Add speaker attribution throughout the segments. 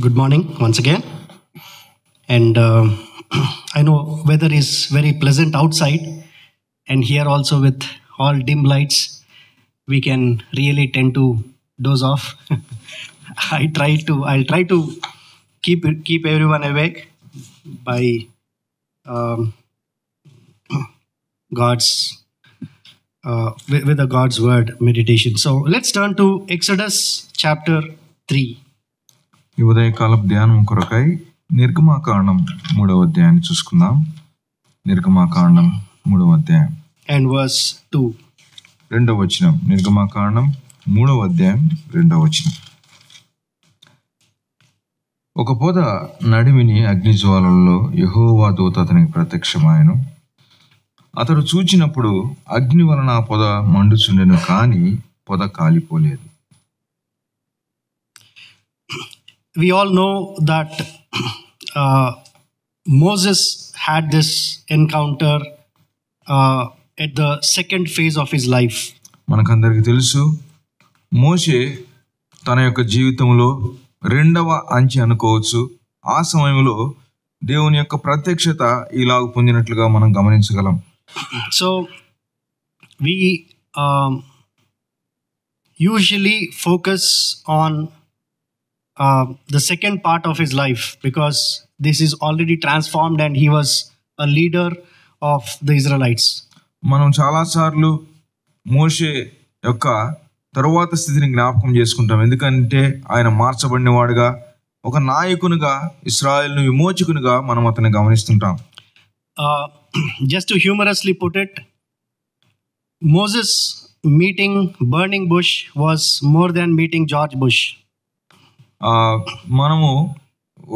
Speaker 1: Good morning once again. And I know weather is very pleasant outside, and here also with all dim lights, we can really tend to doze off. I'll try to keep everyone awake by um, God's with the God's word meditation. So let's turn to Exodus chapter 3.
Speaker 2: ఈ ఉదయకాలపు ధ్యానం కొరకై నిర్గమాకాండం 3వ అధ్యాయాన్ని చూసుకుందాం. నిర్గమాకాండం 3వ అధ్యాయం
Speaker 1: And verse 2.
Speaker 2: 2వ వచనం. నిర్గమాకాండం 3వ అధ్యాయం 2వ వచనం. ఒక పొద నడిమిని అగ్నిజ్వాలల్లో యెహోవా దూత అతనికి ప్రత్యక్షమాయెను. అతడు చూచినప్పుడు అగ్ని వలన ఆ పొద మండుచుండెను, కానీ పొద కాలిపోలేదు.
Speaker 1: We all know that Moses had this encounter at the second phase of his life.
Speaker 2: మనకందరికి తెలుసు, మోషే తన యొక్క జీవితంలో 2వ అంచె అనుకోవచ్చు. ఆ సమయంలో దేవుని యొక్క ప్రత్యక్షత ఇలాగ పొందినట్లుగా మనం గమనించగలం.
Speaker 1: So we usually focus on the second part of his life, because this is already transformed and he was a leader of the Israelites.
Speaker 2: మనం చాలాసార్లు మోషే యొక్క తరువాత స్థితిని జ్ఞాపకం చేసుకుంటాం. ఎందుకంటే ఆయన మార్చబడిన వాడుగా, ఒక నాయకునిగా, ఇశ్రాయేలును విమోచకునిగా మనం అతన్ని గమనిస్తుంటాం.
Speaker 1: Just to humorously put it, Moses meeting burning bush was more than meeting George Bush.
Speaker 2: మనము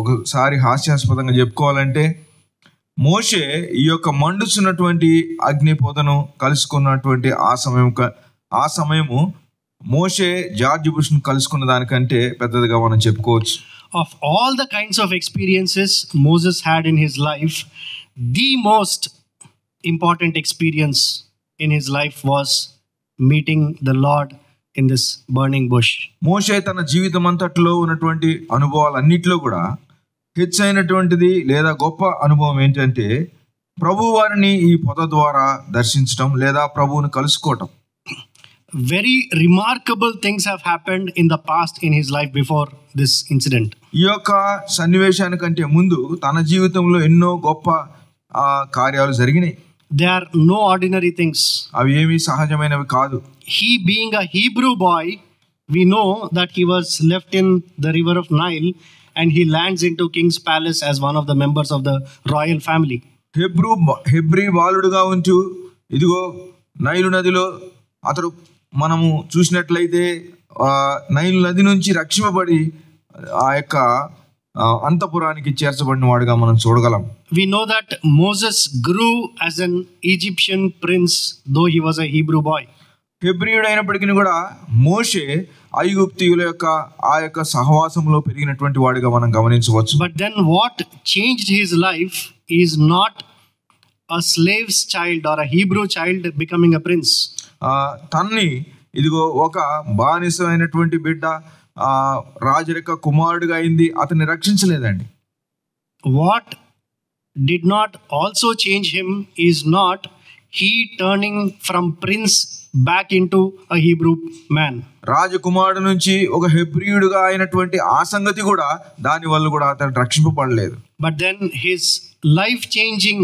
Speaker 2: ఒకసారి హాస్యాస్పదంగా చెప్పుకోవాలంటే, మోషే ఈ యొక్క మండుచున్నటువంటి అగ్ని పొదను కలుసుకున్నటువంటి ఆ సమయము మోషే జార్జ్ బుష్ను కలుసుకున్న దానికంటే పెద్దదిగా మనం చెప్పుకోవచ్చు.
Speaker 1: Of all the kinds of experiences Moses had in his life, the most important experience in his life was meeting the Lord in this burning bush.
Speaker 2: మోషే తన జీవితం అంతట్లో ఉన్నటువంటి అనుభవాలన్నిటిలో కూడా హెచ్చైనటువంటిది లేదా గొప్ప అనుభవం ఏంటంటే, ప్రభువు వారిని ఈ పొద ద్వారా దర్శించడం లేదా ప్రభువుని కలుసుకోవటం.
Speaker 1: Very remarkable things have happened in the past in his life before this incident.
Speaker 2: ఈ యొక్క సన్నివేశానికంటే ముందు తన జీవితంలో ఎన్నో గొప్ప కార్యాలు జరిగినాయి.
Speaker 1: They are no ordinary things.
Speaker 2: అవి ఏమీ సహజమైనవి కాదు.
Speaker 1: He being a Hebrew boy, we know that he was left in the river of Nile and he lands into king's palace as one of the members of the royal family.
Speaker 2: Hebrew బాలుడుగా ఉంటూ ఇదిగో Nile నదిలో అతడు మనము చూసినట్లయితే Nile నది నుంచి రక్షింపబడి ఆ యొక్క అంతపురానికి చేర్చబడిన వాడుగా మనం చూడగలం.
Speaker 1: We know that Moses grew as an Egyptian prince, though he was a Hebrew boy.
Speaker 2: హెబ్రీయుడు అయినప్పటికీ కూడా మోషే ఐగుప్తీయుల యొక్క ఆ యొక్క సహవాసంలో పెరిగినటువంటి వాడిగా మనం గమనించవచ్చు.
Speaker 1: But then what changed his life is not a slave's child or a Hebrew child becoming a prince.
Speaker 2: తన్ని ఇదిగో ఒక బానిస అయినటువంటి బిడ్డ రాజరిక కుమారుడిగా అయింది, అతన్ని రక్షించలేదండి.
Speaker 1: What did not also change him is not he turning from prince back into a Hebrew man.
Speaker 2: రాజకుమారుడు నుంచి ఒక హెబ్రీయుడుగా అయినటువంటి ఆ సంగతి కూడా దాని వల్ల కూడా అతను రక్షింపబడలేదు.
Speaker 1: But then his life changing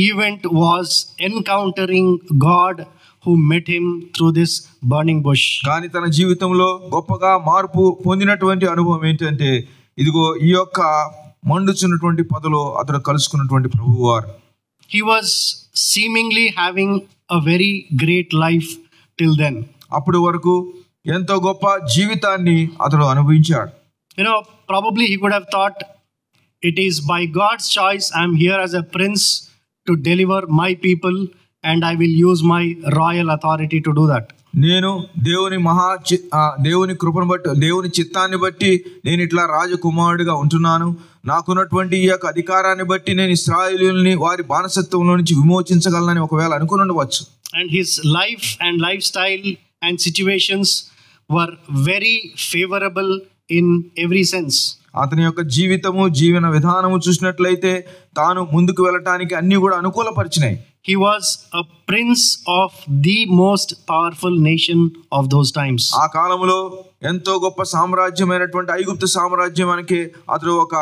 Speaker 1: event was encountering God who met him through this burning bush.
Speaker 2: కానీ తన జీవితంలో గొప్పగా మార్పు పొందినటువంటి అనుభవం ఏంటంటే, ఇదిగో ఈ యొక్క మండుచున్నటువంటి పొదలో అతడు కలుసుకున్నటువంటి ప్రభువారు.
Speaker 1: He was seemingly having a very great life till then.
Speaker 2: అప్పటి వరకు ఎంతో గొప్ప జీవితాన్ని అతడు అనుభవించాడు.
Speaker 1: Probably he could have thought, it is by God's choice I am here as a prince to deliver my people and I will use my royal authority to do that.
Speaker 2: నేను దేవుని కృపను బట్టి, దేవుని చిత్తాన్ని బట్టి నేను ఇట్లా రాజకుమారుడిగా ఉంటున్నాను. నాకున్నటువంటి ఈ యొక్క అధికారాన్ని బట్టి నేను ఇశ్రాయేలీయుల్ని వారి బానిసత్వంలో నుంచి విమోచించగలనని ఒకవేళ అనుకుని ఉండవచ్చు.
Speaker 1: And his life and lifestyle and situations were very favorable in every sense.
Speaker 2: అతని యొక్క జీవితము జీవన విధానము చూసినట్లయితే తాను ముందుకు వెళ్ళటానికి అన్ని కూడా అనుకూలపరిచినాయి.
Speaker 1: He was a prince of the most powerful nation of those times.
Speaker 2: ఆ కాలంలో ఎంతో గొప్ప సామ్రాజ్యమైనటువంటి ఐగుప్తు సామ్రాజ్యానికి అతడు ఒక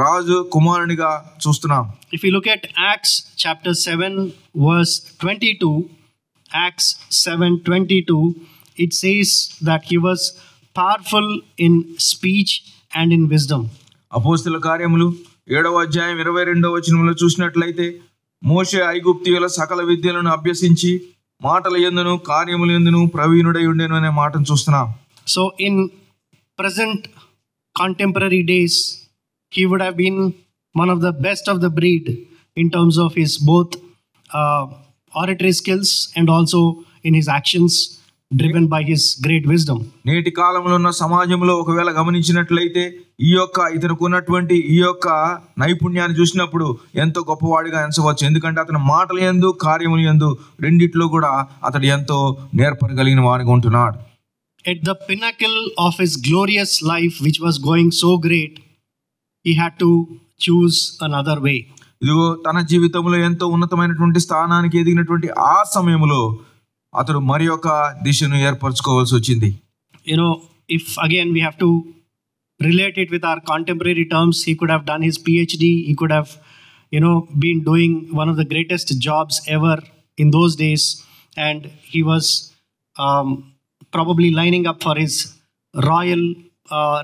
Speaker 2: రాజు కుమారునిగా చూస్తున్నాం.
Speaker 1: If you look at Acts chapter 7 verse 22, Acts 7:22, it says that he was powerful in speech and in wisdom.
Speaker 2: అపోస్తలుల కార్యములు 7వ అధ్యాయం 22వ వచనంలో చూసినట్లయితే మోషే ఐగుప్తీయుల సకల విద్యలను అభ్యసించి మాటల యందును కార్యముల యందును ప్రవీణుడై ఉండెను అనే మాటను చూస్తున్నాం.
Speaker 1: So in present contemporary days, he would have been one of the best of the breed in terms of his both oratory skills and also in his actions, driven by his great wisdom.
Speaker 2: నేటి కాలంలో ఉన్న సమాజంలో ఒకవేళ గమనించినట్లయితే ఇతనికి ఉన్నటువంటి ఈ యొక్క నైపుణ్యాన్ని చూసినప్పుడు ఎంతో గొప్పవాడిగా ఎంచవచ్చు. ఎందుకంటే అతని మాటల యందు కార్యముల యందు రెండిట్లో కూడా అతడు ఎంతో నేర్పరగలిగిన వాడిగా ఉంటున్నాడు.
Speaker 1: At the pinnacle of his glorious life, which was going so great, he had to choose another way.
Speaker 2: ఇదిగో తన జీవితంలో ఎంతో ఉన్నతమైనటువంటి స్థానానికి ఎదిగినటువంటి ఆ సమయంలో అతడు మరి ఒక దిశను ఏర్పరచుకోవాల్సి వచ్చింది.
Speaker 1: If again we have to relate it with our contemporary terms, he could have done his PhD, he could have been doing one of the greatest jobs ever in those days, and he was probably lining up for his royal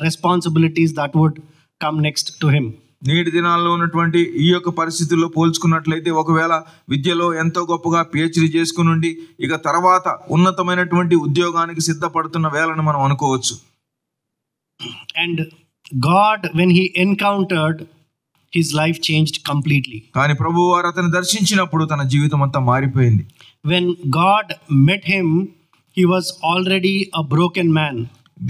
Speaker 1: responsibilities that would come next to him.
Speaker 2: నేటి దినాల్లో ఉన్నటువంటి ఈ యొక్క పరిస్థితుల్లో పోల్చుకున్నట్లయితే ఒకవేళ విద్యలో ఎంతో గొప్పగా పిహెచ్డి చేసుకుని ఉండి ఇక తర్వాత ఉన్నతమైనటువంటి ఉద్యోగానికి సిద్ధపడుతున్న వేళను మనం అనుకోవచ్చు.
Speaker 1: And God, when he encountered, his life changed completely.
Speaker 2: కానీ ప్రభువారు అతన్ని దర్శించినప్పుడు తన జీవితం అంతా మారిపోయింది.
Speaker 1: When God met him, he was already a broken man.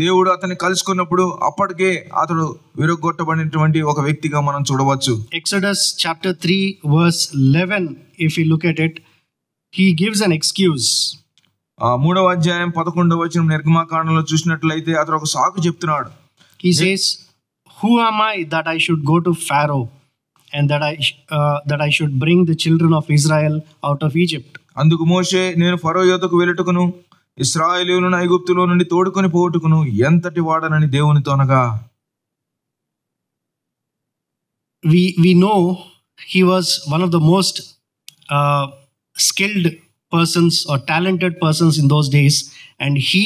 Speaker 2: దేవుడు అతన్ని కలుసుకున్నప్పుడు అప్పటికే అతడు విరగొట్టబడినటువంటి ఒక వ్యక్తిగా మనం చూడవచ్చు.
Speaker 1: Exodus chapter 3 verse 11, if you look at it, he gives an excuse.
Speaker 2: 3వ అధ్యాయం 11వ వచనం నిర్గమకాండంలో చూసినట్లయితే అతడు ఒక సాకు చెప్తున్నాడు.
Speaker 1: He says, who am I that I should go to Pharaoh and that I should bring the children of Israel out of Egypt?
Speaker 2: అందుకు మోషే, నేను ఫరో యొద్దకు వెళ్ళుటకును ఇశ్రాయేలీయులను ఐగుప్తులో నుండి తోడుకొని పోవుటకును ఎంతటి వాడనని దేవునితో అనగా.
Speaker 1: We know he was one of the most skilled persons or talented persons in those days, and he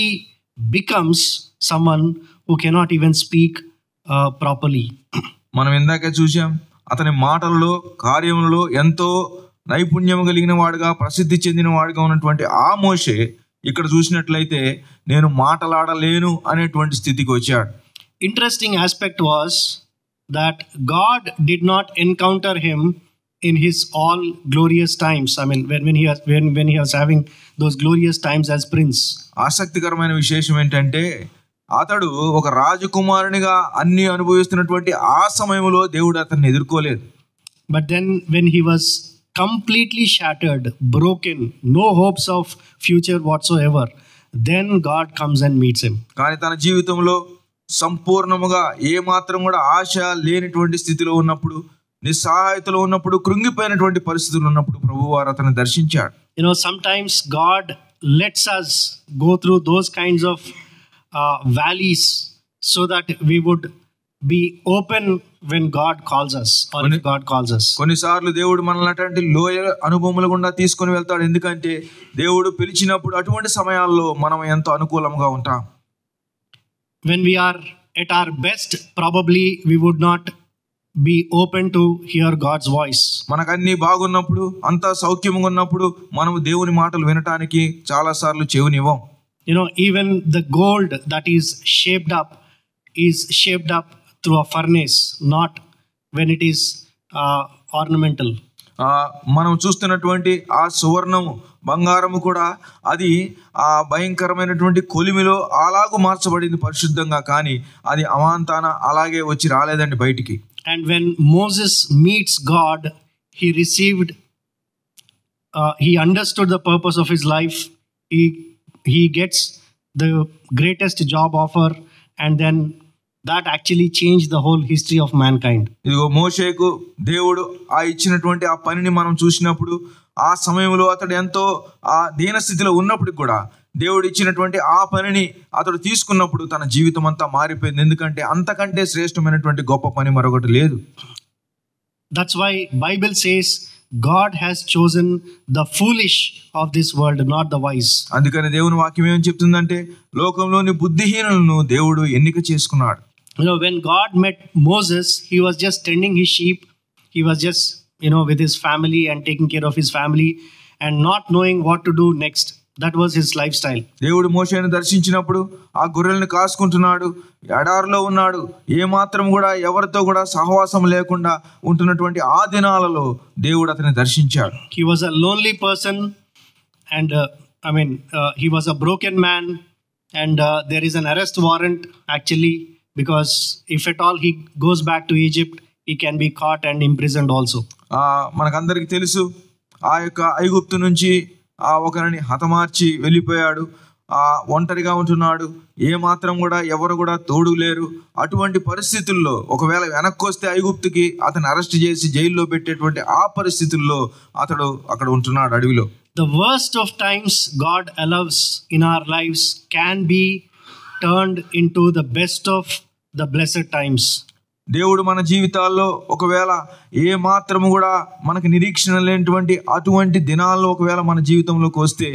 Speaker 1: becomes someone who cannot even speak properly.
Speaker 2: మనం ఇందాకే చూసాం, అతని మాటల్లో కార్యములలో ఎంతో నైపుణ్యం కలిగిన వాడుగా ప్రసిద్ధి చెందిన వాడుగా ఉన్నటువంటి ఆ మోషే ఇక్కడ చూసినట్లయితే నేను మాటలాడలేను అనేటువంటి స్థితికి వచ్చాడు.
Speaker 1: Interesting aspect was that God did not encounter him in his all glorious times. I mean, when he was having those glorious times as prince.
Speaker 2: ఆసక్తికరమైన విశేషం ఏంటంటే అతడు ఒక రాజకుమారునిగా అన్ని అనుభవిస్తున్నటువంటి ఆ సమయంలో దేవుడు అతన్ని ఎదుర్కోలేదు.
Speaker 1: But then when he was completely shattered, broken, no hopes of future whatsoever, then God comes and meets him.
Speaker 2: కానీ తన జీవితంలో సంపూర్ణముగా ఏ మాత్రం కూడా ఆశ లేనిటువంటి స్థితిలో ఉన్నప్పుడు, నిస్సహాయతలో ఉన్నప్పుడు, కృంగిపోయినటువంటి పరిస్థితులు ఉన్నప్పుడు ప్రభువారు అతన్ని దర్శించాడు.
Speaker 1: Sometimes God lets us go through those kinds of valleys so that we would be open when God calls us, or if God calls us.
Speaker 2: కొన్నిసార్లు దేవుడు మనల్ని అటువంటి లోయ అనుభవముల గుండా తీసుకొని వెళ్తాడు. ఎందుకంటే దేవుడు పిలిచినప్పుడు అటువంటి సమయాల్లో మనం ఎంతో అనుకూలంగా ఉంటాం.
Speaker 1: When we are at our best, probably we would not be open to hear God's voice.
Speaker 2: మనకు అన్ని బాగున్నప్పుడు, అంతా సౌఖ్యంగా ఉన్నప్పుడు మనం దేవుని మాటలు వినటానికి చాలా సార్లు చెవినివ్వం.
Speaker 1: Even the gold that is shaped up through a furnace, not when it is ornamental.
Speaker 2: మనం చూస్తున్నటువంటి ఆ సువర్ణము, బంగారము కూడా అది ఆ భయంకరమైనటువంటి కొలిమిలో అలాగూ మార్చబడింది పరిశుద్ధంగా, కానీ అది అమాంతాన అలాగే వచ్చి రాలేదండి బయటికి.
Speaker 1: And when Moses meets God, he understood the purpose of his life. He gets the greatest job offer, and then that actually changed the whole history of mankind.
Speaker 2: ఇదిగో మోషేకు దేవుడు ఆ ఇచ్చినటువంటి ఆ పనిని మనం చూసినప్పుడు ఆ సమయంలో అతడు ఎంతో ఆ దీన స్థితిలో ఉన్నప్పటికి కూడా దేవుడు ఇచ్చినటువంటి ఆ పనిని అతడు తీసుకున్నప్పుడు తన జీవితం అంతా మారిపోయింది. ఎందుకంటే అంతకంటే శ్రేష్టమైనటువంటి గొప్ప పని మరొకటి లేదు.
Speaker 1: That's why Bible says God has chosen the foolish of this world, not the wise.
Speaker 2: అందుకని దేవుని వాక్యం ఏం చెప్తుందంటే లోకంలోని బుద్ధిహీనులను దేవుడు ఎన్నిక చేసుకున్నాడు.
Speaker 1: When God met Moses, he was just tending his sheep. He was just, with his family and taking care of his family and not knowing what to do next. That was his lifestyle.
Speaker 2: దేవుడు మోషేను దర్శించినప్పుడు ఆ గొర్రెలను కాసుకుంటున్నాడు, ఎడారిలో ఉన్నాడు, ఏమాత్రం కూడా ఎవరితో కూడా సహవాసం లేకుండా ఉంటున్నటువంటి ఆ దినాలలో దేవుడు అతన్ని దర్శించాడు.
Speaker 1: He was a lonely person and he was a broken man and there is an arrest warrant actually, because if at all he goes back to Egypt, he can be caught and imprisoned also.
Speaker 2: మనకందరికీ తెలుసు ఆ యొక్క ఐగుప్తు నుంచి ఒకరిని హతమార్చి వెళ్ళిపోయాడు. ఒంటరిగా ఉంటున్నాడు, ఏమాత్రం కూడా ఎవరు కూడా తోడు లేరు. అటువంటి పరిస్థితుల్లో ఒకవేళ వెనక్కి వస్తే ఐగుప్తుకి అతను అరెస్ట్ చేసి జైల్లో పెట్టేటువంటి ఆ పరిస్థితుల్లో అతడు అక్కడ ఉంటున్నాడు అడవిలో.
Speaker 1: The worst of times God allows in our lives can be turned into the best of the blessed times.
Speaker 2: దేవుడు మన జీవితాల్లో ఒకవేళ ఏ మాత్రము కూడా మనకు నిరీక్షణ లేనటువంటి అటువంటి దినాల్లో ఒకవేళ మన జీవితంలోకి వస్తే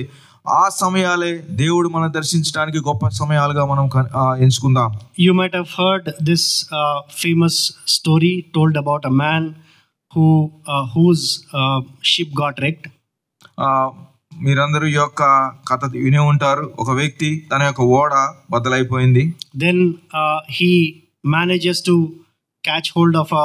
Speaker 2: ఆ సమయాలే దేవుడు మనం దర్శించడానికి గొప్ప సమయాలుగా మనం ఎంచుకుందాం.
Speaker 1: You might have heard this famous story told about a man whose ship got wrecked.
Speaker 2: మీరందరూ ఈ యొక్క కథ వినే ఉంటారు. ఒక వ్యక్తి తన యొక్క ఓడ బద్దలైపోయింది.
Speaker 1: Then he manages to catch hold of a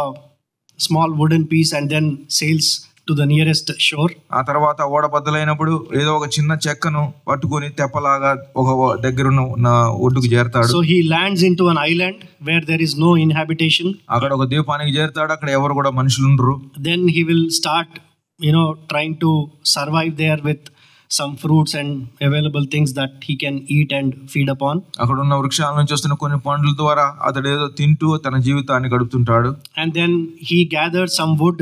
Speaker 1: small wooden piece and then sails to the nearest shore.
Speaker 2: ఆ తర్వాత ఓడ బద్దలైనప్పుడు ఏదో ఒక చిన్న చెక్కను పట్టుకొని తెప్పలాగా ఒక దగ్గరున్న ఒడ్డుకు చేరతాడు.
Speaker 1: So he lands into an island where there is no inhabitation.
Speaker 2: అక్కడ ఒక ద్వీపానికి చేరతాడు, అక్కడ ఎవరు కూడా మనుషులు ఉండరు.
Speaker 1: Then he will start trying to survive there with some fruits and available things that he can eat and feed upon.
Speaker 2: అక్కడ ఉన్న వృక్షాల నుంచి వస్తున్న కొన్ని పండ్ల ద్వారా అతడు ఏదో తింటూ తన జీవితాన్ని గడుపుతుంటాడు.
Speaker 1: And then he gathered some wood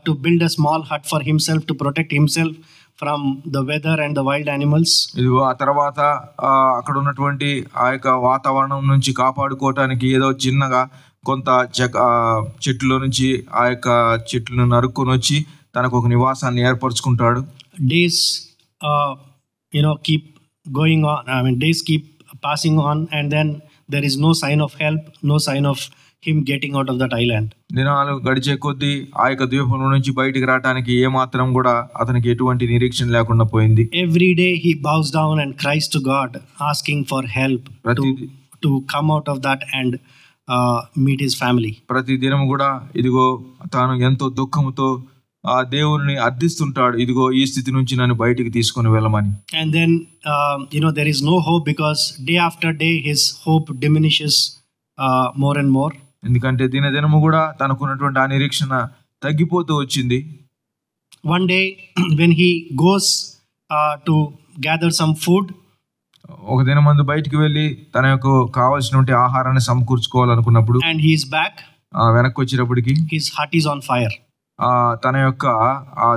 Speaker 1: to build a small hut for himself to protect himself from the weather and the wild animals.
Speaker 2: ఇదిగో ఆ తర్వాత అక్కడ ఉన్నటువంటి ఆ యొక్క వాతావరణం నుంచి కాపాడుకోవటానికి ఏదో చిన్నగా కొంత చెట్టులో నుంచి ఆ యొక్క చెట్లను నరుక్కొని వచ్చి తనకు ఒక నివాసాన్ని ఏర్పరచుకుంటాడు.
Speaker 1: Days keep going on. Days keep passing on and then there is no sign of help, no sign of him getting out of that island.
Speaker 2: దినాలు గడిచే కొద్దీ ఆ యొక్క ద్వీపంలో నుంచి బయటికి రావడానికి ఏమాత్రం కూడా అతనికి ఎటువంటి నిరీక్షణ లేకుండా పోయింది.
Speaker 1: Every day he bows down and cries to God asking for help to come out of that and meet his family.
Speaker 2: ప్రతి దినం కూడా ఇదిగో తాను ఎంతో దుఃఖంతో ఆ దేవుని అర్థిస్తుంటాడు, ఇదిగో ఈ స్థితి నుంచి నన్ను బయటికి తీసుకొని వెళ్ళమని.
Speaker 1: And then there is no hope because day after day his hope diminishes more and more.
Speaker 2: ఎందుకంటే దినదినము కూడా తనకున్నటువంటి ఆ నిరీక్షణ తగ్గిపోతూ వచ్చింది.
Speaker 1: One day when he goes to gather some food,
Speaker 2: ఒక దినమందు బయటికి వెళ్ళి తన యొక్క కావాల్సినటువంటి ఆహారాన్ని సమకూర్చుకోవాలనుకున్నప్పుడు
Speaker 1: and he is back,
Speaker 2: వెనక్కి వచ్చేటప్పటికి
Speaker 1: his hut is on fire.
Speaker 2: తన యొక్క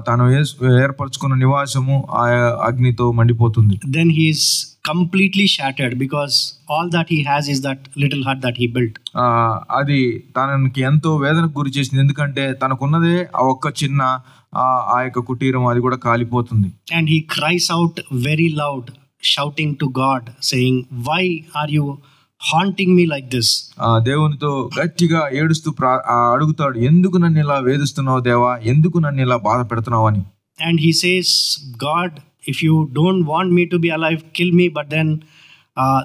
Speaker 2: తను ఏర్పరచుకున్న నివాసము ఆ అగ్నితో మండిపోతుంది.
Speaker 1: Then he is completely shattered because all that he has is that little hut that he built.
Speaker 2: అది తనకి ఎంతో వేదనకు గురి చేసింది, ఎందుకంటే తనకున్నదే ఆ ఒక్క చిన్న ఆ యొక్క కుటీరం, అది కూడా కాలిపోతుంది.
Speaker 1: And he cries out very loud, shouting to God, saying, "Why are you haunting me like this?"
Speaker 2: దేవునితో గట్టిగా ఏడుస్తూ అడుగుతాడు, ఎందుకు నన్ను ఇలా వేధిస్తున్నావు దేవా, ఎందుకు నన్ను ఇలా బాధ పెడుతున్నావు అని.
Speaker 1: And he says, "God, if you don't want me to be alive, kill me, but then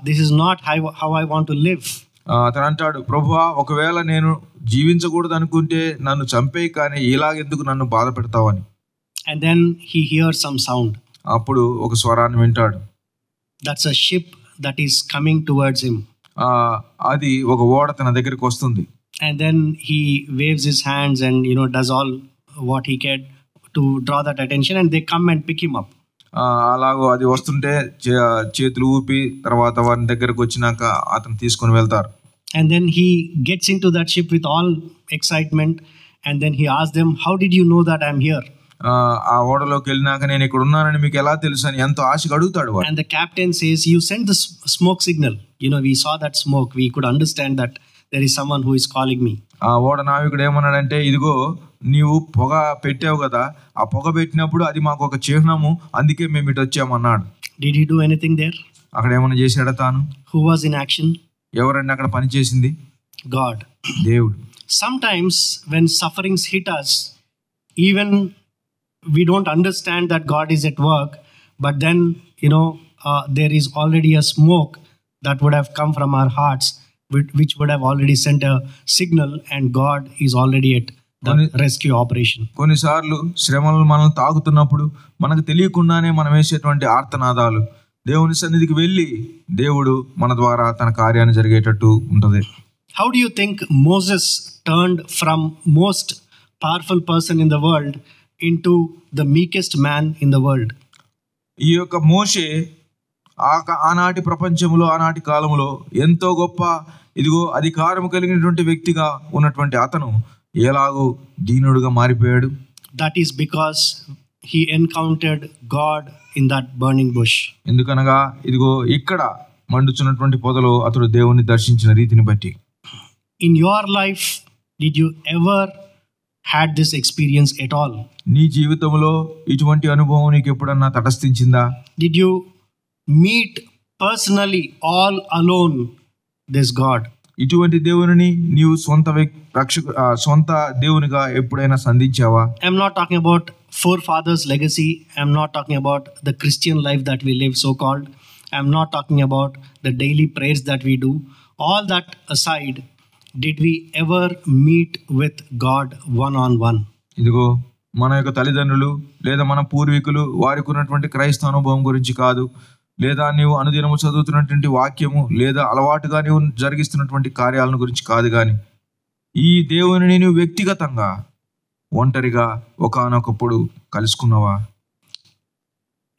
Speaker 1: this is not how I want to live."
Speaker 2: అతను అంటాడు, ప్రభువా, ఒకవేళ నేను జీవించకూడదు అనుకుంటే నన్ను చంపేయి, కానీ ఇలాగెందుకు నన్ను బాధ పెడతావు అని.
Speaker 1: And then he hears some sound.
Speaker 2: అప్పుడు ఒక స్వరాన్ని వింటాడు.
Speaker 1: That's a ship that is coming towards him.
Speaker 2: అది ఒక ఓడ తన దగ్గరికి వస్తుంది.
Speaker 1: And then he waves his hands and does all what he can to draw that attention, and they come and pick him up.
Speaker 2: అలాగో అది వస్తుంటే చేతులు ఊపి తర్వాత వారి దగ్గరకు వచ్చినాక అతను తీసుకొని వెళ్తారు.
Speaker 1: And then he gets into that ship with all excitement, and then he asks them, how did you know that I'm here?
Speaker 2: ఆ ఓడలోకి వెళ్ళినాక నేను ఇక్కడ ఉన్నానని మీకు ఎలా తెలుసు అని ఎంతో ఆశగా అడుగుతాడు వాడు.
Speaker 1: And the captain says, you sent the smoke signal. We saw that smoke. We could understand that there is someone who is calling me.
Speaker 2: ఆ ఓడ నావికుడు ఏమన్నాడంటే, ఇదిగో నీవు పొగ పెట్టావు కదా, ఆ పొగ పెట్టినప్పుడు అది మాకు ఒక చిహ్నము, అందుకే మేము ఇటు వచ్చామన్నాడు.
Speaker 1: Did he do anything there?
Speaker 2: అక్కడ ఏమన్నా చేశాడా తాను?
Speaker 1: Who was in action?
Speaker 2: ఎవరండి అక్కడ పని చేసింది?
Speaker 1: God.
Speaker 2: దేవుడు.
Speaker 1: Sometimes when sufferings hit us, even we don't understand that God is at work, but then there is already a smoke that would have come from our hearts, which would have already sent a signal, and God is already at the rescue operation.
Speaker 2: కొన్నిసార్లు శ్రమలు మనల్ని తాకుతున్నప్పుడు మనకు తెలియకుండానే మనం వేసేటువంటి ఆర్తనాదాలు దేవుని సన్నిధికి వెళ్ళి దేవుడు మన ద్వారా తన కార్యాన్ని జరిగేటట్టు ఉంటుంది.
Speaker 1: How do you think Moses turned from most powerful person in the world into the meekest man in the world?
Speaker 2: ఈ యొక్క మోషే ఆనాటి ప్రపంచంలో, ఆనాటి కాలంలో ఎంతో గొప్ప అధికారం కలిగినటువంటి వ్యక్తిగా ఉన్నటువంటి అతను ఎలాగో దీనుడుగా మారిపోయాడు?
Speaker 1: That is because he encountered God in that burning bush.
Speaker 2: ఎందుకనగా ఇక్కడ మండుచున్నటువంటి పొదలో అతడు దేవుని దర్శించిన రీతిని బట్టి.
Speaker 1: In your life, did you ever had this experience at all?
Speaker 2: నీ జీవితంలో ఇటువంటి అనుభవం నీకు ఎప్పుడన్నా తటస్థించిందా?
Speaker 1: Did you meet personally all alone this God?
Speaker 2: ఇటువంటి దేవుని నీవు సొంత దేవునిగా ఎప్పుడైనా సంధించావా?
Speaker 1: I'm not talking about forefathers legacy. I'm not talking about the Christian life that we live, so called. I'm not talking about the daily prayers that we do. All that aside, did we ever meet with God one on one?
Speaker 2: మన యొక్క తల్లిదండ్రులు లేదా మన పూర్వీకులు వారికి ఉన్నటువంటి క్రైస్తవ అనుభవం గురించి కాదు, లేదా నీవు అనుదినము చదువుతున్నటువంటి వాక్యము లేదా అలవాటుగా నీవు జరిగిస్తున్నటువంటి కార్యాలను గురించి కాదు, కానీ ఈ దేవుని నీవు వ్యక్తిగతంగా ఒంటరిగా ఒకానొకప్పుడు కలుసుకున్నావా?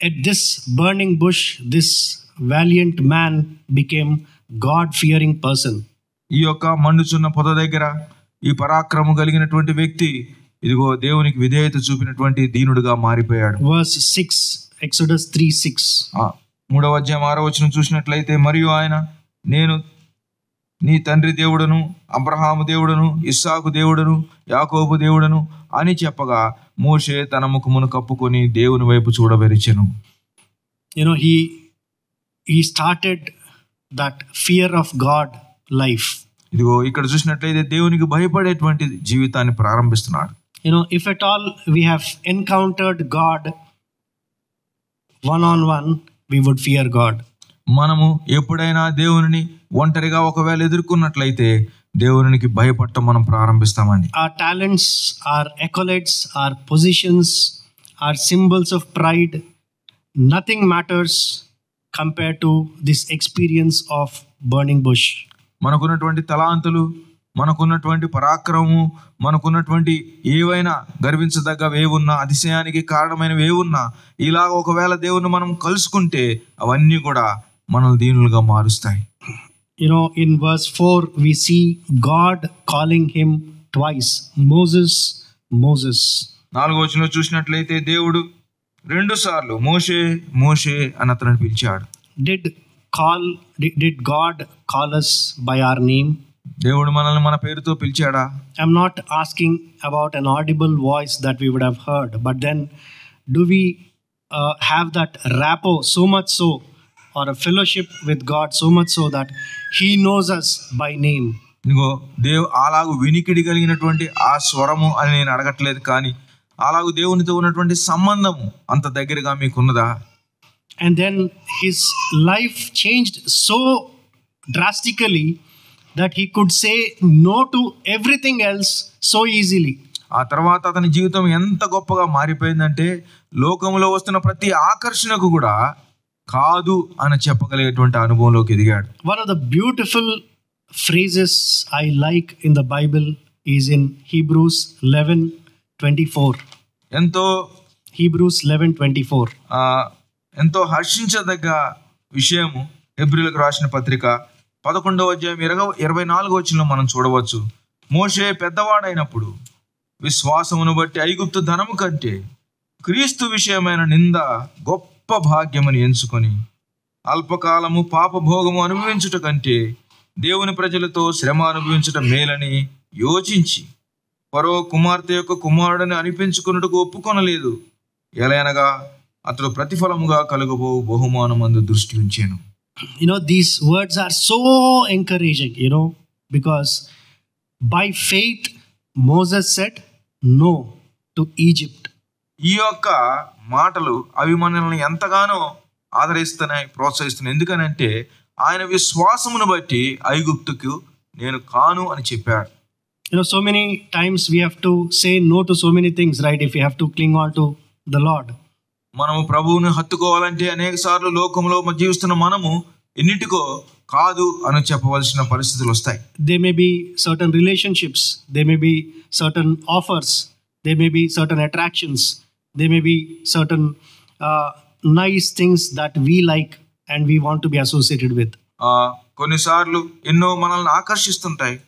Speaker 1: At this burning bush, this valiant man became God-fearing person.
Speaker 2: ఈ యొక్క మండుచున్న పొద దగ్గర ఈ పరాక్రమం కలిగినటువంటి వ్యక్తి దేవునికి విధేయత చూపినటువంటి దీనుడుగా మారిపోయాడు.
Speaker 1: Verse 6, Exodus 3:6.
Speaker 2: 3వ అధ్యాయం 6వ వచనం చూసినట్లయితే, మరియు ఆయన, నేను నీ తండ్రి దేవుడను, అబ్రహాము దేవుడను, ఇస్సాకు దేవుడను, యాకోబు దేవుడను అని చెప్పగా మోషే తన ముఖమును కప్పుకొని దేవుని వైపు చూడబెరిచెను.
Speaker 1: he started that fear of God life.
Speaker 2: ఇక్కడ చూసినట్లయితే దేవునికి భయపడేటువంటి జీవితాన్ని ప్రారంభిస్తున్నాడు.
Speaker 1: If at all we have encountered God one on one, we would fear God.
Speaker 2: మనము ఎప్పుడైనా దేవునిని ఒంటరిగా ఒకవేళ ఎదుర్కొన్నట్లయితే దేవునికి భయపడటం మనం ప్రారంభిస్తామండి.
Speaker 1: Our talents, our accolades, our positions, our symbols of pride, nothing matters compared to this experience of burning bush.
Speaker 2: మనకున్నటువంటి తలాంతులు, మనకున్నటువంటి పరాక్రమము, మనకున్నటువంటి ఏవైనా గర్వించదగ్గవి ఏవున్నా, అతిశయానికి కారణమైనవి ఏవున్నా, ఇలా ఒకవేళ దేవుని మనం కలుసుకుంటే అవన్నీ కూడా మనల్ని దీనులుగా మారుస్తాయి.
Speaker 1: In verse 4 we see God calling him twice, Moses, Moses.
Speaker 2: 4వ వచనంలో చూసినట్లయితే దేవుడు 2 సార్లు మోషే మోషే అని అతనిని పిలిచాడు.
Speaker 1: Did God call us by our name?
Speaker 2: దేవుడు మనల్ని మన పేరుతో పిలిచాడా?
Speaker 1: I'm not asking about an audible voice that we would have heard, but then do we have that rapport so much so, or a fellowship with God so much so that he knows us by name?
Speaker 2: అలాగూ వినికిడి కలిగినటువంటి ఆ స్వరము అని నేను అడగట్లేదు, కానీ అలాగూ దేవునితో ఉన్నటువంటి సంబంధము అంత దగ్గరగా మీకున్నదా?
Speaker 1: And then his life changed so drastically that he could say no to everything else so easily.
Speaker 2: ఆ తర్వాత అతని జీవితం ఎంత గొప్పగా మారిపోయిందంటే లోకంలో వస్తున్న ప్రతి ఆకర్షణకు కూడా కాదు అని చెప్పగలిగేటువంటి అనుభవంలోకి ఎదిగాడు.
Speaker 1: One of the beautiful phrases I like in the Bible is in Hebrews 11:24. Hebrews 11:24.
Speaker 2: ఎంతో హర్షించదగ్గ విషయము హెబ్రీయులకు రాసిన పత్రిక 11వ అధ్యాయం 24వ వచనంలో మనం చూడవచ్చు. మోషే పెద్దవాడైనప్పుడు విశ్వాసమును బట్టి ఐగుప్తు ధనము కంటే క్రీస్తు విషయమైన నింద గొప్ప భాగ్యమని ఎంచుకొని అల్పకాలము పాపభోగము అనుభవించుట కంటే దేవుని ప్రజలతో శ్రమ అనుభవించుట మేలని యోచించి ఫరో కుమార్తె యొక్క కుమారుడని అనిపించుకున్నట్టుకు ఒప్పుకొనలేదు. ఎలయనగా అతడు ప్రతిఫలముగా కలుగబో బహుమానమందు దృష్టి ఉంచాను.
Speaker 1: These words are so encouraging, because by faith Moses said no to Egypt.
Speaker 2: ఈ యొక్క మాటలు అవి మనల్ని ఎంతగానో ఆదరిస్తున్నాయి, ప్రోత్సహిస్తున్నాయి. ఎందుకనంటే ఆయన విశ్వాసమును బట్టి ఐగుప్తుకు నేను కాను అని చెప్పాడు.
Speaker 1: So many times we have to say no to so many things, right? If we have to cling on to the Lord.
Speaker 2: మనము ప్రభువుని హత్తుకోవాలంటే అనేక సార్లు లోకంలో జీవిస్తున్న మనము ఎన్నిటికో కాదు అని చెప్పవలసిన పరిస్థితులు వస్తాయి.
Speaker 1: There may be certain relationships, there may be certain offers, there may be certain attractions, there may be certain nice things that we like and we want to be associated with.
Speaker 2: కొన్నిసార్లు ఎన్నో మనల్ని ఆకర్షిస్తుంటాయి,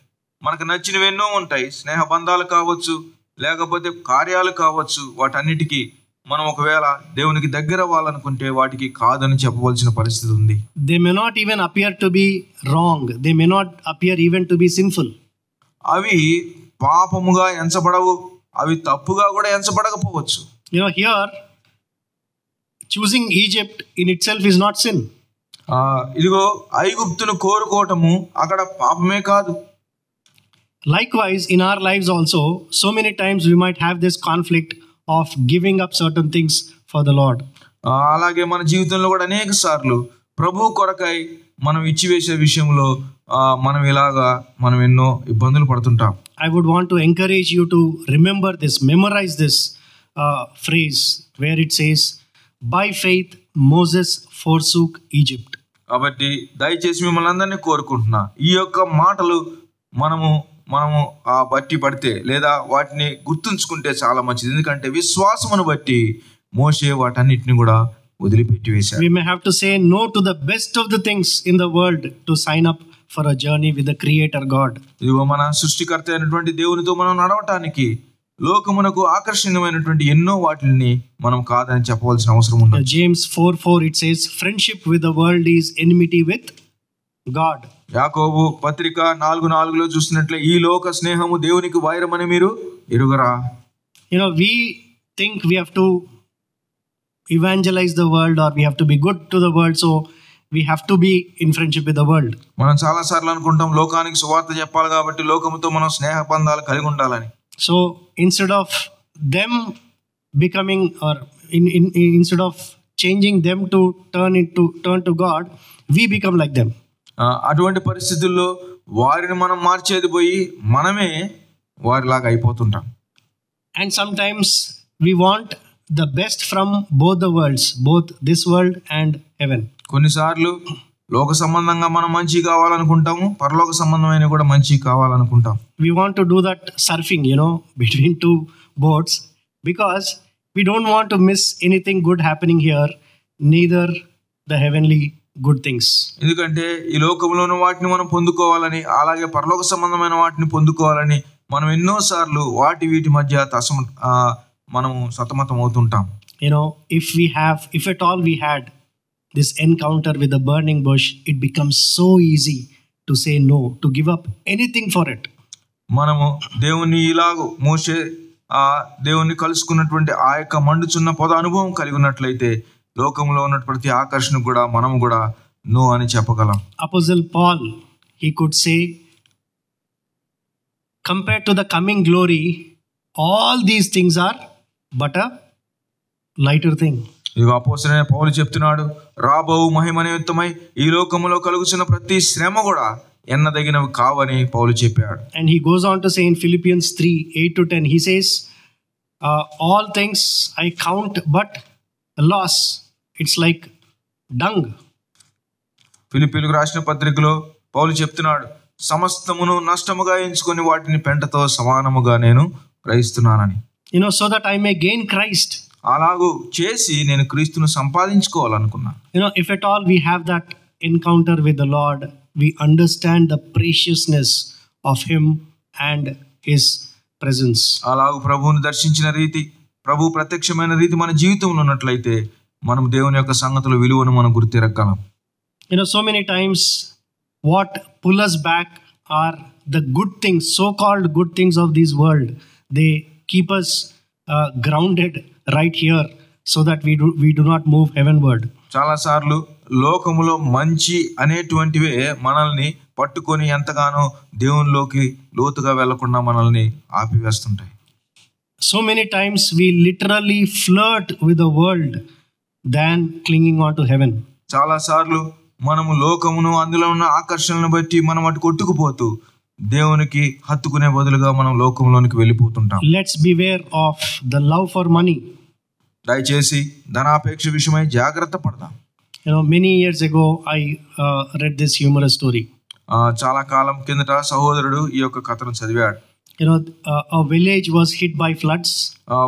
Speaker 2: మనకు నచ్చినవి ఎన్నో ఉంటాయి. స్నేహ బంధాలు కావచ్చు, లేకపోతే కార్యాలు కావచ్చు. వాటన్నిటికీ మనం ఒకవేళ దేవునికి దగ్గర అవ్వాలనుకుంటే వాటికి కాదని చెప్పవలసిన పరిస్థితి ఉంది.
Speaker 1: They may not even appear to be wrong, they may not appear even to be sinful.
Speaker 2: అవి పాపముగా ఎంచబడవు, అవి తప్పుగా కూడా ఎంచబడకపోవచ్చు.
Speaker 1: Here choosing Egypt in itself is not sin.
Speaker 2: ఇదిగో ఐగుప్తును కోరుకోవటము అక్కడ పాపమే కాదు.
Speaker 1: Likewise in our lives also, so many times we might have this conflict of giving up certain things for the Lord.
Speaker 2: అలాగే మన జీవితంలో కూడా అనేక సార్లు ప్రభు కొరకై మనం ఇచ్చివేసే విషయంలో మనం ఎన్నో ఇబ్బందులు పడుతుంటాం.
Speaker 1: I would want to encourage you to remember this, memorize this phrase where it says, by faith Moses forsook Egypt.
Speaker 2: కాబట్టి దయచేసి మిమ్మల్ని అందరినీ కోరుకుంటున్నా, ఈ యొక్క మాటలు మనము బట్టి పడితే లేదా వాటిని గుర్తుంచుకుంటే చాలా మంచిది. ఎందుకంటే విశ్వాసమును బట్టి మోషే వాటన్నిటిని కూడా వదిలిపెట్టి వేశాడు.
Speaker 1: We may have to say no to the best of the things in the world to sign up for a journey with the Creator God.
Speaker 2: ఇదిగో మన సృష్టికర్త అయినటువంటి దేవునితో మనం నడవటానికి లోకమునకు ఆకర్షణీయమైనటువంటి ఎన్నో వాటిని మనం కాదని చెప్పవలసిన అవసరం ఉంది.
Speaker 1: James 4:4 it says, friendship with the world is enmity with God.
Speaker 2: యాకోబు పత్రిక 4:4లో చూసినట్లే ఈ లోక స్నేహము దేవునికి వైరమని మీరు ఎరుగరా.
Speaker 1: We think we have to evangelize the world or we have to be good to the world, so we have to be in friendship with the world.
Speaker 2: మనం చాలా సార్లు అనుకుంటాం లోకానికి సువార్త చెప్పాలి కాబట్టి లోకముతో మనం స్నేహ బంధాలు కలిగి ఉండాలని.
Speaker 1: So instead of them becoming or instead of changing them to turn to God, we become like them.
Speaker 2: అటువంటి పరిస్థితుల్లో వారిని మనం మార్చేది పోయి మనమే వారిలాగా అయిపోతుంటాం.
Speaker 1: And sometimes we want the best from both the worlds, both this world and heaven.
Speaker 2: కొన్నిసార్లు లోక సంబంధంగా మనం మంచి కావాలనుకుంటాము, పరలోక సంబంధమైన కూడా మంచి కావాలనుకుంటాం.
Speaker 1: We want to do that surfing, between two boats, because we don't want to miss anything good happening here, neither the heavenly good things.
Speaker 2: ఎందుకంటే ఈ లోకంలోని వాటిని మనం పొందుకోవాలని, అలాగే పరలోక సంబంధమైన వాటిని పొందుకోవాలని మనం ఎన్నోసార్లు వీటి మధ్య మనము సతమతం అవుతుంటాం.
Speaker 1: If at all we had this encounter with the burning bush, it becomes so easy to say no, to give up anything for it.
Speaker 2: మనము దేవుని ఇలాగ మోషే దేవుని కలుసుకున్నటువంటి ఆ యొక్క మండుచున్న పొద అనుభవం కలిగి ఉన్నట్లయితే లోకంలో ఉన్న ప్రతి ఆకర్షణ కూడా మనము కూడా నో అని చెప్పగలం.
Speaker 1: Apostle Paul, he could say, compared to the coming glory, all these things are but a lighter thing.
Speaker 2: ఇదిగో అపోస్తలుడైన పౌలు చెప్తున్నాడు, రాబో మహిమ నిమిత్తమై ఈ లోకములో కలుగుచున్న ప్రతి శ్రమ కూడా ఎన్నదగినవి కావని పౌలు చెప్పాడు.
Speaker 1: And he goes on to say in Philippians 3:8-10, he says, all things I count but loss, it's like dung.
Speaker 2: ఫిలిప్పీయులకు రాసిన పత్రికలో పౌలు చెప్తున్నాడు, సమస్తమును నష్టముగా ఎంచుకొని వాటిని పెంటతో సమానముగా నేను గ్రహిస్తున్నానని.
Speaker 1: So that I may gain Christ.
Speaker 2: అలాగూ చేసి నేను క్రీస్తును సంపాదించుకోవాలనుకున్నా.
Speaker 1: If at all we have that encounter with the Lord, we understand the preciousness of Him and His presence.
Speaker 2: అలాగూ ప్రభువుని దర్శించిన రీతి, ప్రభు ప్రత్యక్షమైన రీతి మన జీవితంలో ఉన్నట్లయితే మనం దేవుని యొక్క సంగతుల విలువను మనం గుర్తిరగలం.
Speaker 1: So many times what pull us back are the good things, so-called good things of this world. They keep us grounded right here so that we do not move heavenward. చాలా సార్లు
Speaker 2: లోకములో మంచి అనేటువంటివే మనల్ని పట్టుకొని ఎంతగానో దేవునిలోకి లోతుగా వెళ్లకుండా మనల్ని ఆపివేస్తుంటాయి.
Speaker 1: So many times we literally flirt with the world than clinging on to heaven.
Speaker 2: చాలా సార్లు మనము లోకమును అందులో ఉన్న ఆకర్షణను బట్టి మనం అటు కొట్టుకుపోతూ దేవునికి హత్తుకునే బదులుగా మనం లోకంలోనికి వెళ్ళిపోతుంటాం.
Speaker 1: Let's beware of the love for money.
Speaker 2: దయచేసి ధనాపేక్ష విషయమై జాగ్రత్త పడదాం.
Speaker 1: Many years ago I read this humorous story.
Speaker 2: చాలా కాలం కిందట సహోదరుడు ఈ యొక్క కథను చదివాడు.
Speaker 1: A village was hit by floods.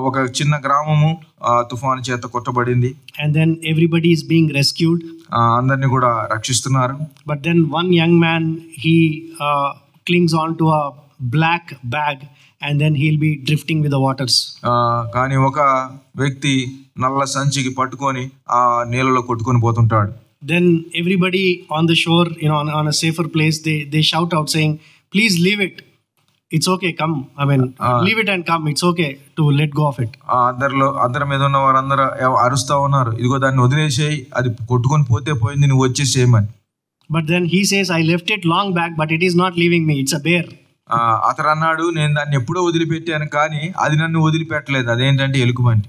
Speaker 2: ఒక చిన్న గ్రామము తుఫాను చేత కొట్టబడింది.
Speaker 1: And then everybody is being rescued.
Speaker 2: అందరిని కూడా రక్షిస్తున్నారు.
Speaker 1: But then one young man, he clings on to a black bag and then he'll be drifting with the waters.
Speaker 2: కానీ ఒక వ్యక్తి నల్ల సంచికి పట్టుకొని ఆ నీళ్ళలో కొట్టుకొని పోతుంటాడు.
Speaker 1: Then everybody on the shore, on a safer place, they shout out saying, please leave it. It's okay, come. Leave it and come. It's okay to let go of it.
Speaker 2: అందరి మీద ఉన్న వారందరూ అరుస్తా ఉన్నారు, ఇదిగో దాన్ని వదిలేసేయి, అది కొట్టుకొని పోతే పోయింది, నువ్వు వచ్చేసేయమని.
Speaker 1: But then he says, I left it long back, but it is not leaving me. It's a bear.
Speaker 2: అతడు అన్నాడు, నేను దాన్ని ఎప్పుడో వదిలిపెట్టాను కానీ అది నన్ను వదిలిపెట్టలేదు. అదేంటంటే ఎలుగుబంటి.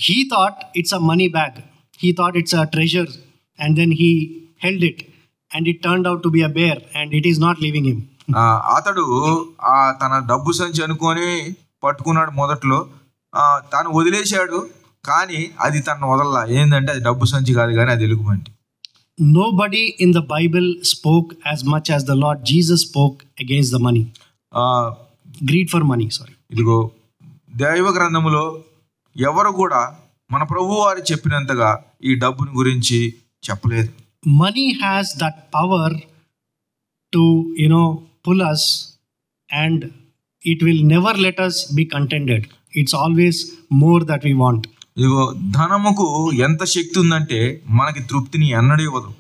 Speaker 1: He thought it's a money bag. He thought it's a treasure. And then he held it. And it turned out to be a bear. And it is not leaving him.
Speaker 2: అతడు తన డబ్బు సంచి అనుకొని పట్టుకున్నాడు. మొదట్లో తాను వదిలేశాడు, కానీ అది తను వదలలా. ఏంటంటే అది డబ్బు సంచి కాదు, కానీ అది ఎలుగుబంటి.
Speaker 1: Nobody in the Bible spoke as much as the Lord Jesus spoke against the money. Greed for money, sorry.
Speaker 2: ఇదిగో దైవ గ్రంథములో ఎవరు కూడా మన ప్రభువు వారు చెప్పినంతగా ఈ డబ్బుని గురించి చెప్పలేదు.
Speaker 1: Money has that power to pull us, and it will never let us be contented. It's always more that we want.
Speaker 2: ఇదిగో ధనముకు ఎంత శక్తి ఉందంటే మనకి తృప్తిని ఎన్నడూ ఇవ్వదు.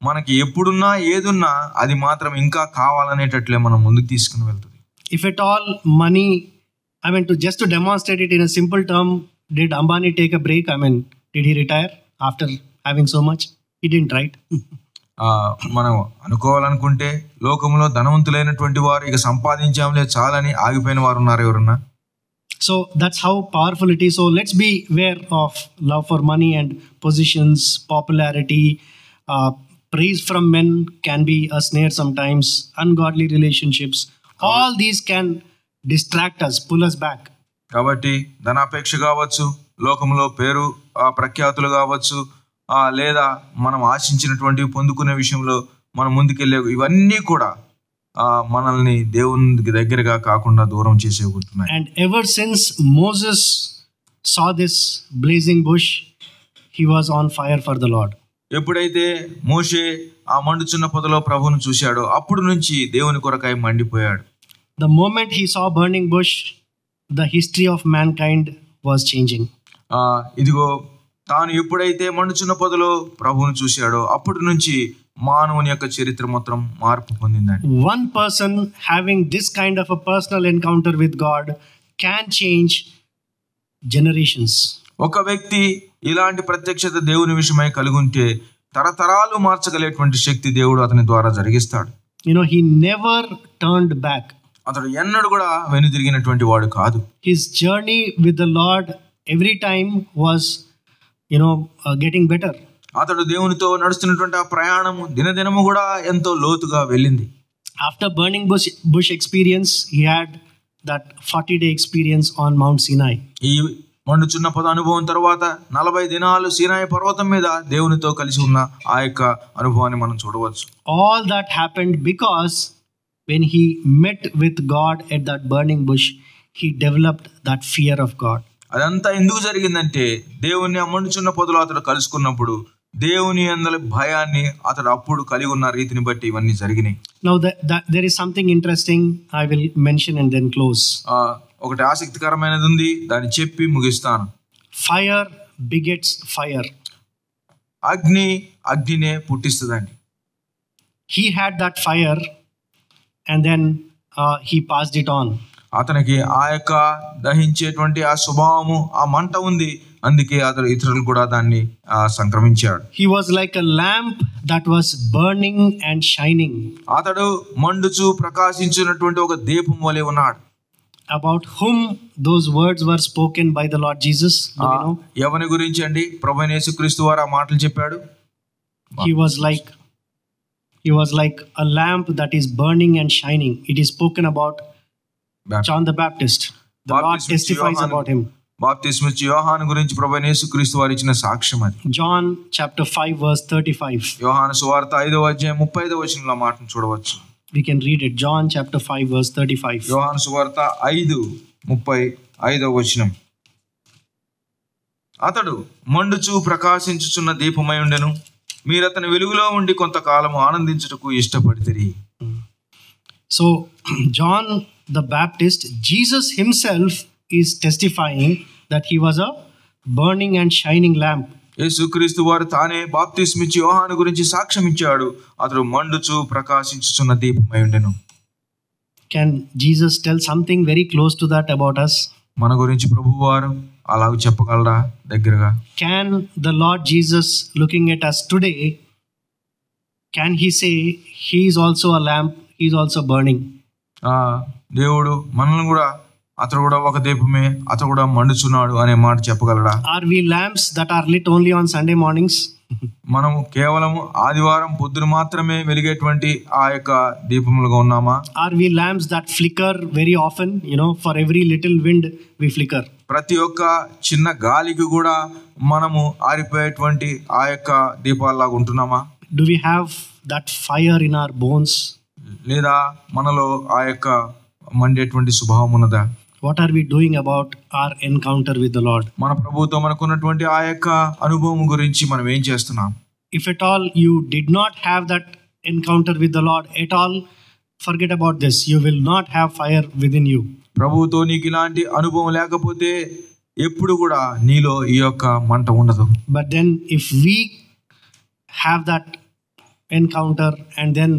Speaker 2: మనకి ఎప్పుడున్నా ఏదున్నా అది మాత్రం ఇంకా కావాలనేటట్లే మనం ముందుకు తీసుకుని వెళ్తుంది.
Speaker 1: If at all money, to demonstrate it in a simple term, did Ambani take a break? Did he retire after having so much? He didn't, right?
Speaker 2: మనం అనుకోవాలనుకుంటే లోకంలో ధనవంతులైనటువంటి వారు ఇక సంపాదించాంలే చాలని ఆగిపోయిన వారు ఉన్నారు ఎవరన్నా?
Speaker 1: So that's how powerful it is. So let's be aware of love for money and positions, popularity. Praise from men can be a snare sometimes. Ungodly relationships. All these can distract us, pull us back.
Speaker 2: కాబట్టి ధనాపేక్ష కావచ్చు, లోకంలో పేరు ప్రఖ్యాతులు కావచ్చు, లేదా మనం ఆశించినటువంటివి పొందుకునే విషయంలో మనం ముందుకెళ్ళే ఇవన్నీ కూడా మనల్ని దేవునికి దగ్గరగా కాకుండా దూరం చేసేకుంటున్నాయి.
Speaker 1: And ever since Moses saw this blazing bush, he was on fire for the Lord.
Speaker 2: ఎప్పుడైతే మోషే ఆ మండుచున్న పొదలో ప్రభువును చూశాడో అప్పుడు నుంచి దేవుని కొరకై మండిపోయాడు.
Speaker 1: The moment he saw burning bush, the history of mankind was changing.
Speaker 2: ఇదిగో తాను ఎప్పుడైతే మండుచున్న పొదలో ప్రభువును చూశాడో అప్పటి నుంచి మానవుని యొక్క చరిత్ర మొత్తం మార్పు పొందిందండి.
Speaker 1: One person having this kind of a personal encounter with God can change generations.
Speaker 2: ఒక వ్యక్తి ఇలాంటి ప్రత్యక్షత దేవుని విషయమై కలిగి ఉంటే తరతరాలు మార్చగలిగేటువంటి శక్తి దేవుడు అతని ద్వారా జరిగిస్తాడు.
Speaker 1: He never turned back.
Speaker 2: అతడు ఎన్నడూ కూడా వెనుదిరిగినటువంటి వాడు కాదు.
Speaker 1: His journey with the Lord every time was getting better.
Speaker 2: అతడు దేవునితో నడుస్తున్నటువంటి ఆ ప్రయాణము దినదినము కూడా ఎంతో లోతుగా వెళ్ళింది.
Speaker 1: After burning bush experience, he had that 40-day experience on Mount Sinai.
Speaker 2: ఈ మండుచున్న పొద అనుభవం తర్వాత 40 దినాలు సీనాయి పర్వతం మీద దేవునితో కలిసి ఉన్న ఆ యొక్క అనుభవాన్ని మనం చూడవచ్చు.
Speaker 1: All that happened because when he met with God at that burning bush, he developed that fear of God.
Speaker 2: అదంతా ఎందుకు జరిగిందంటే దేవుణ్ణి మండుచున్న పొదలో అతడు కలుసుకున్నప్పుడు దేవుని యందలి భయాన్ని అతడు అప్పుడు కలిగి ఉన్న రీతిని బట్టి ఇవన్నీ జరిగినాయి.
Speaker 1: Now there is something interesting I will mention and then close.
Speaker 2: ఒకటి ఆసక్తికరమైనది ఉంది, దాన్ని చెప్పి ముగిస్తాను.
Speaker 1: Fire begets fire.
Speaker 2: అగ్ని అగ్నినే పుట్టిస్తుందండి.
Speaker 1: He had that fire and then he passed it on.
Speaker 2: అతనికి ఆ యొక్క దహించేటువంటి ఆ స్వభావము, ఆ మంట ఉంది, అందుకే అతడు ఇతరులు కూడా దాన్ని సంక్రమించాడు.
Speaker 1: He was like a lamp that was burning and shining.
Speaker 2: అతడు మండుచు ప్రకాశించినటువంటి ఒక దీపం వలె ఉన్నాడు.
Speaker 1: About whom those words were spoken by the Lord Jesus? Do you know?
Speaker 2: ఎవని గురించి అండి ప్రభువైన యేసుక్రీస్తు వారు ఆ మాటలు చెప్పాడు?
Speaker 1: He was like a lamp that is burning and shining. It is spoken about John the Baptist. The Lord testifies about him.
Speaker 2: బాప్తిస్మిచ్చు యోహాను గురించి ప్రభువైన యేసుక్రీస్తు వారు ఇచ్చిన సాక్ష్యం అది.
Speaker 1: John chapter 5 verse 35.
Speaker 2: యోహాను సువార్త 5వ అధ్యాయం 35వ వచనంలో మాటను చూడవచ్చు.
Speaker 1: We can read it. John chapter 5 verse 35.
Speaker 2: యోహాను సువార్త 5:35వ వచనం. అతడు మండుచు ప్రకాశించుచున్న దీపమై ఉండెను, మీరు అతని వెలుగులో ఉండి కొంతకాలము ఆనందించుటకు ఇష్టపడితిరి.
Speaker 1: So John the Baptist, Jesus himself is testifying that he was a burning and shining lamp.
Speaker 2: యేసుక్రీస్తు వారు తానే బాప్తిస్మిచ్చి యోహాను గురించి సాక్ష్యం ఇచ్చాడు, అతడు మండుచు ప్రకాశించుచున్న దీపమై ఉండెను.
Speaker 1: Can Jesus tell something very close to that about us?
Speaker 2: మన గురించి ప్రభువారు అలాగ చెప్పగలరా దగ్గరగా?
Speaker 1: Can the Lord Jesus, looking at us today, can he say he is also a lamp, he is also burning?
Speaker 2: దేవుడు మనల్ని కూడా అతడు కూడా ఒక దీపమే, అతడు కూడా మండుచున్నాడు అనే మాట చెప్పగలరా?
Speaker 1: Are we lamps that are lit only on Sunday mornings?
Speaker 2: మనము కేవలం ఆదివారం పొద్దున మాత్రమే వెలిగేటువంటి ఆ యొక్క దీపములుగా ఉన్నామా?
Speaker 1: Are we lamps that flicker very often? For every little wind we flicker.
Speaker 2: ప్రతి ఒక్క చిన్న గాలికి కూడా మనము ఆరిపోయేటువంటి ఆ యొక్క దీపాలలాగా ఉంటున్నామా?
Speaker 1: Do we have that fire in our bones?
Speaker 2: లేదా మనలో ఆ యొక్క మండేటువంటి స్వభావం ఉన్నదా?
Speaker 1: What are we doing about our encounter with the Lord?
Speaker 2: మన ప్రభువుతో మనకున్నటువంటి ఆ యొక్క అనుభవం గురించి మనం ఏం చేస్తున్నాం?
Speaker 1: If at all you did not have that encounter with the Lord at all, forget about this. You will not have fire within you.
Speaker 2: ప్రభువుతో నీకు ఇలాంటి అనుభవం లేకపోతే ఎప్పుడు కూడా నీలో ఈ యొక్క మంట ఉండదు.
Speaker 1: But then if we have that encounter and then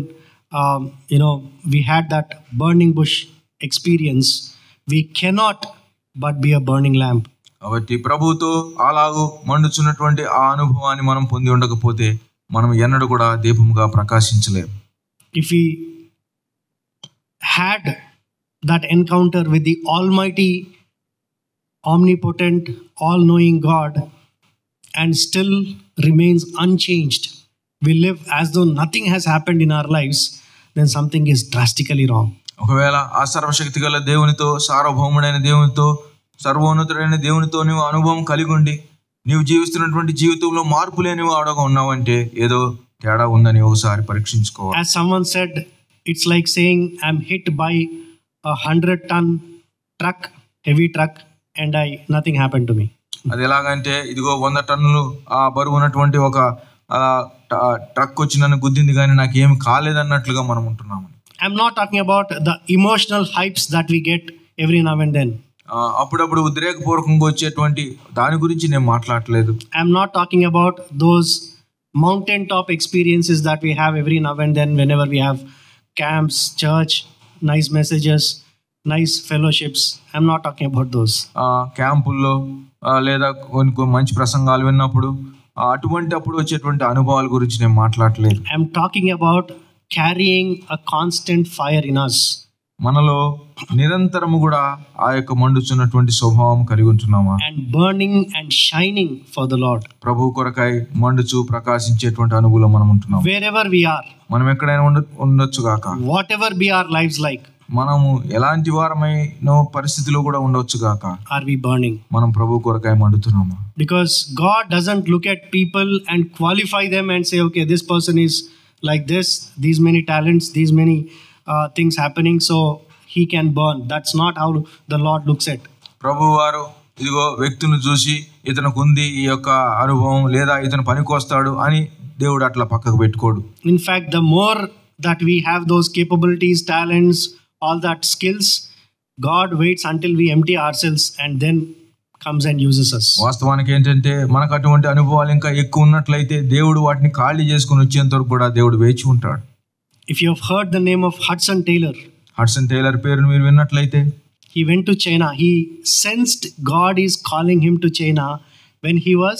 Speaker 1: we had that burning bush experience, we cannot but be a burning lamp.
Speaker 2: కాబట్టి ప్రభువుతో అలాగూ మండుచున్నటువంటి ఆ అనుభవాన్ని మనం పొంది ఉండకపోతే మనం ఎన్నడూ కూడా దీపముగా ప్రకాశించలేం.
Speaker 1: If we had that encounter with the almighty, omnipotent, all-knowing God and still remains unchanged, we live as though nothing has happened in our lives, then something is drastically wrong.
Speaker 2: ఒకవేళ ఆ సర్వశక్తి గల దేవునితో, సార్వభౌముడైన దేవునితో, సర్వోన్నతుడైన దేవునితో నువ్వు అనుభవం కలిగి ఉండి నీవు జీవిస్తున్నటువంటి జీవితంలో మార్పు లేని వాడుగా ఉన్నావంటే ఏదో తేడా ఉందని ఒకసారి పరీక్షించుకోవాలి.
Speaker 1: As someone said, it's like saying I'm hit by a 100-ton truck, heavy truck, and nothing happened to me.
Speaker 2: అది ఎలాగంటే ఇదిగో 100 టన్నులు ఆ బరువు ఉన్నటువంటి ఒక ట్రక్ వచ్చి నన్ను గుద్దింది కానీ నాకు ఏమి కాలేదన్నట్లుగా మనం ఉంటున్నాము.
Speaker 1: I'm not talking about the emotional hypes that we get every now and then.
Speaker 2: అప్పుడప్పుడు ఉద్రేకపూర్వకంగా వచ్చేటువంటి దాని గురించి నేను మాట్లాడలేదు.
Speaker 1: I'm not talking about those mountain top experiences that we have every now and then whenever we have camps, church, nice messages, nice fellowships. I'm not talking about those.
Speaker 2: క్యాంపుల్లో లేదా కొన్ని మంచి ప్రసంగాలు విన్నప్పుడు అటువంటి అప్పుడు వచ్చేటువంటి అనుభవాల గురించి నేను మాట్లాడలేదు.
Speaker 1: I'm talking about carrying a constant fire in us.
Speaker 2: మనలో నిరంతరము కూడా ఆ యొక్క మండుచున్నటువంటి స్వభావం కలిగి ఉంటున్నామా?
Speaker 1: And burning and shining for the Lord.
Speaker 2: ప్రభు కొరకై మండుచు ప్రకాశించేటువంటి అనుభవం మనం ఉంటున్నాం.
Speaker 1: Wherever we are,
Speaker 2: మనం ఎక్కడైనా ఉండొచ్చు గాక,
Speaker 1: whatever be our lives like,
Speaker 2: మనము ఎలాంటి వారమైనో పరిస్థితిలో కూడా ఉండొచ్చు గాక,
Speaker 1: are we burning?
Speaker 2: మనం ప్రభు కొరకై మండుతున్నామా?
Speaker 1: Because God doesn't look at people and qualify them and say, okay, this person is like this, these many talents, these many things happening, so he can burn. That's not how the Lord looks at.
Speaker 2: ప్రభు వారు ఇదిగో వ్యక్తిని చూసి ఇతనికి ఉంది ఈ యొక్క అనుభవం, లేదా ఇతను పనికొస్తాడు అని దేవుడు అట్లా పక్కకు పెట్టుకోడు.
Speaker 1: In fact, the more that we have those capabilities, talents, all that skills, God waits until we empty ourselves and then comes and uses us.
Speaker 2: వాస్తవానికి ఏంటంటే మనకు అటువంటి అనుభవాలు ఇంకా ఎక్కువ ఉన్నట్లయితే దేవుడు వాటిని ఖాళీ చేసుకుని వచ్చేంత వరకు కూడా దేవుడు వేచి ఉంటాడు.
Speaker 1: If you have heard the name of Hudson Taylor,
Speaker 2: Hudson tailor పేరును మీరు విన్నట్లయితే,
Speaker 1: he went to China. He sensed God is calling him to China when he was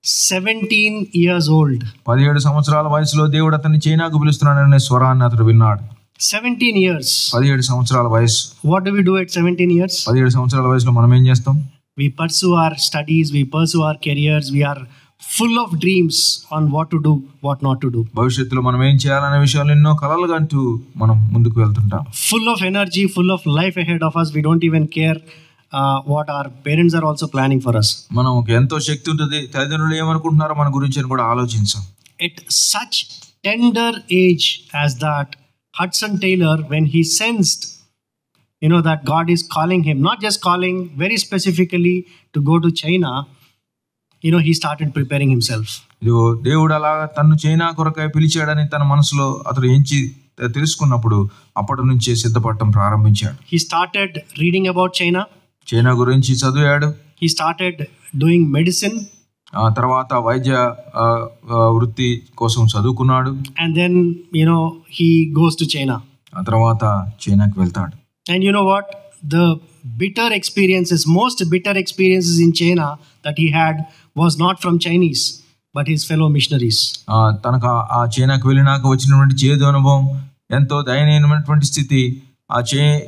Speaker 1: 17 years old.
Speaker 2: 17 సంవత్సరాల వయసులో దేవుడు అతన్ని చైనాకు పిలుస్తున్నాడనే స్వరాన్ని అతడు విన్నాడు.
Speaker 1: 17 years.
Speaker 2: 17 సంవత్సరాల వయసు.
Speaker 1: What do we do at 17 years?
Speaker 2: 17 సంవత్సరాల వయసులో మనం ఏం చేస్తాం?
Speaker 1: We pursue our studies, we pursue our careers, we are full of dreams on what to do, what not to do.
Speaker 2: భవిష్యత్తులో మనం ఏం చేయాలనే విషయాలు ఎన్నో కలలుగా అంటూ మనం ముందుకు వెళ్తుంటాం.
Speaker 1: Full of energy, full of life ahead of us. We don't even care what our parents are also planning for us.
Speaker 2: మనం ఎంతో శక్తి ఉంటుంది, తల్లిదండ్రులు ఏమనుకుంటున్నారో మన గురించి అని కూడా ఆలోచించాం.
Speaker 1: At such tender age as that, Hudson Taylor, when he sensed that God is calling him, not just calling very specifically to go to China, he started preparing himself.
Speaker 2: ఇదిగో దేవుడు అలా తన్ను చైనా కొరకై పిలిచాడని తన మనసులో అతడు ఎంచి తెలుసుకున్నప్పుడు అప్పటి నుంచే సిద్ధపడటం ప్రారంభించాడు.
Speaker 1: He started reading about China.
Speaker 2: China గురించి చదివాడు.
Speaker 1: He started doing medicine.
Speaker 2: ఆ తర్వాత వైద్య వృత్తి కోసం చదువుకున్నాడు.
Speaker 1: And then he goes to China.
Speaker 2: ఆ తర్వాత చైనాకి వెళ్తాడు.
Speaker 1: And you know what? The most bitter experiences in China that he had was not from Chinese, but his fellow missionaries.
Speaker 2: తనకు ఆ చైనాకు వెళ్ళినాక వచ్చినటువంటి చేదు అనుభవం, ఎంతో దయనీయమైనటువంటి స్థితి ఆ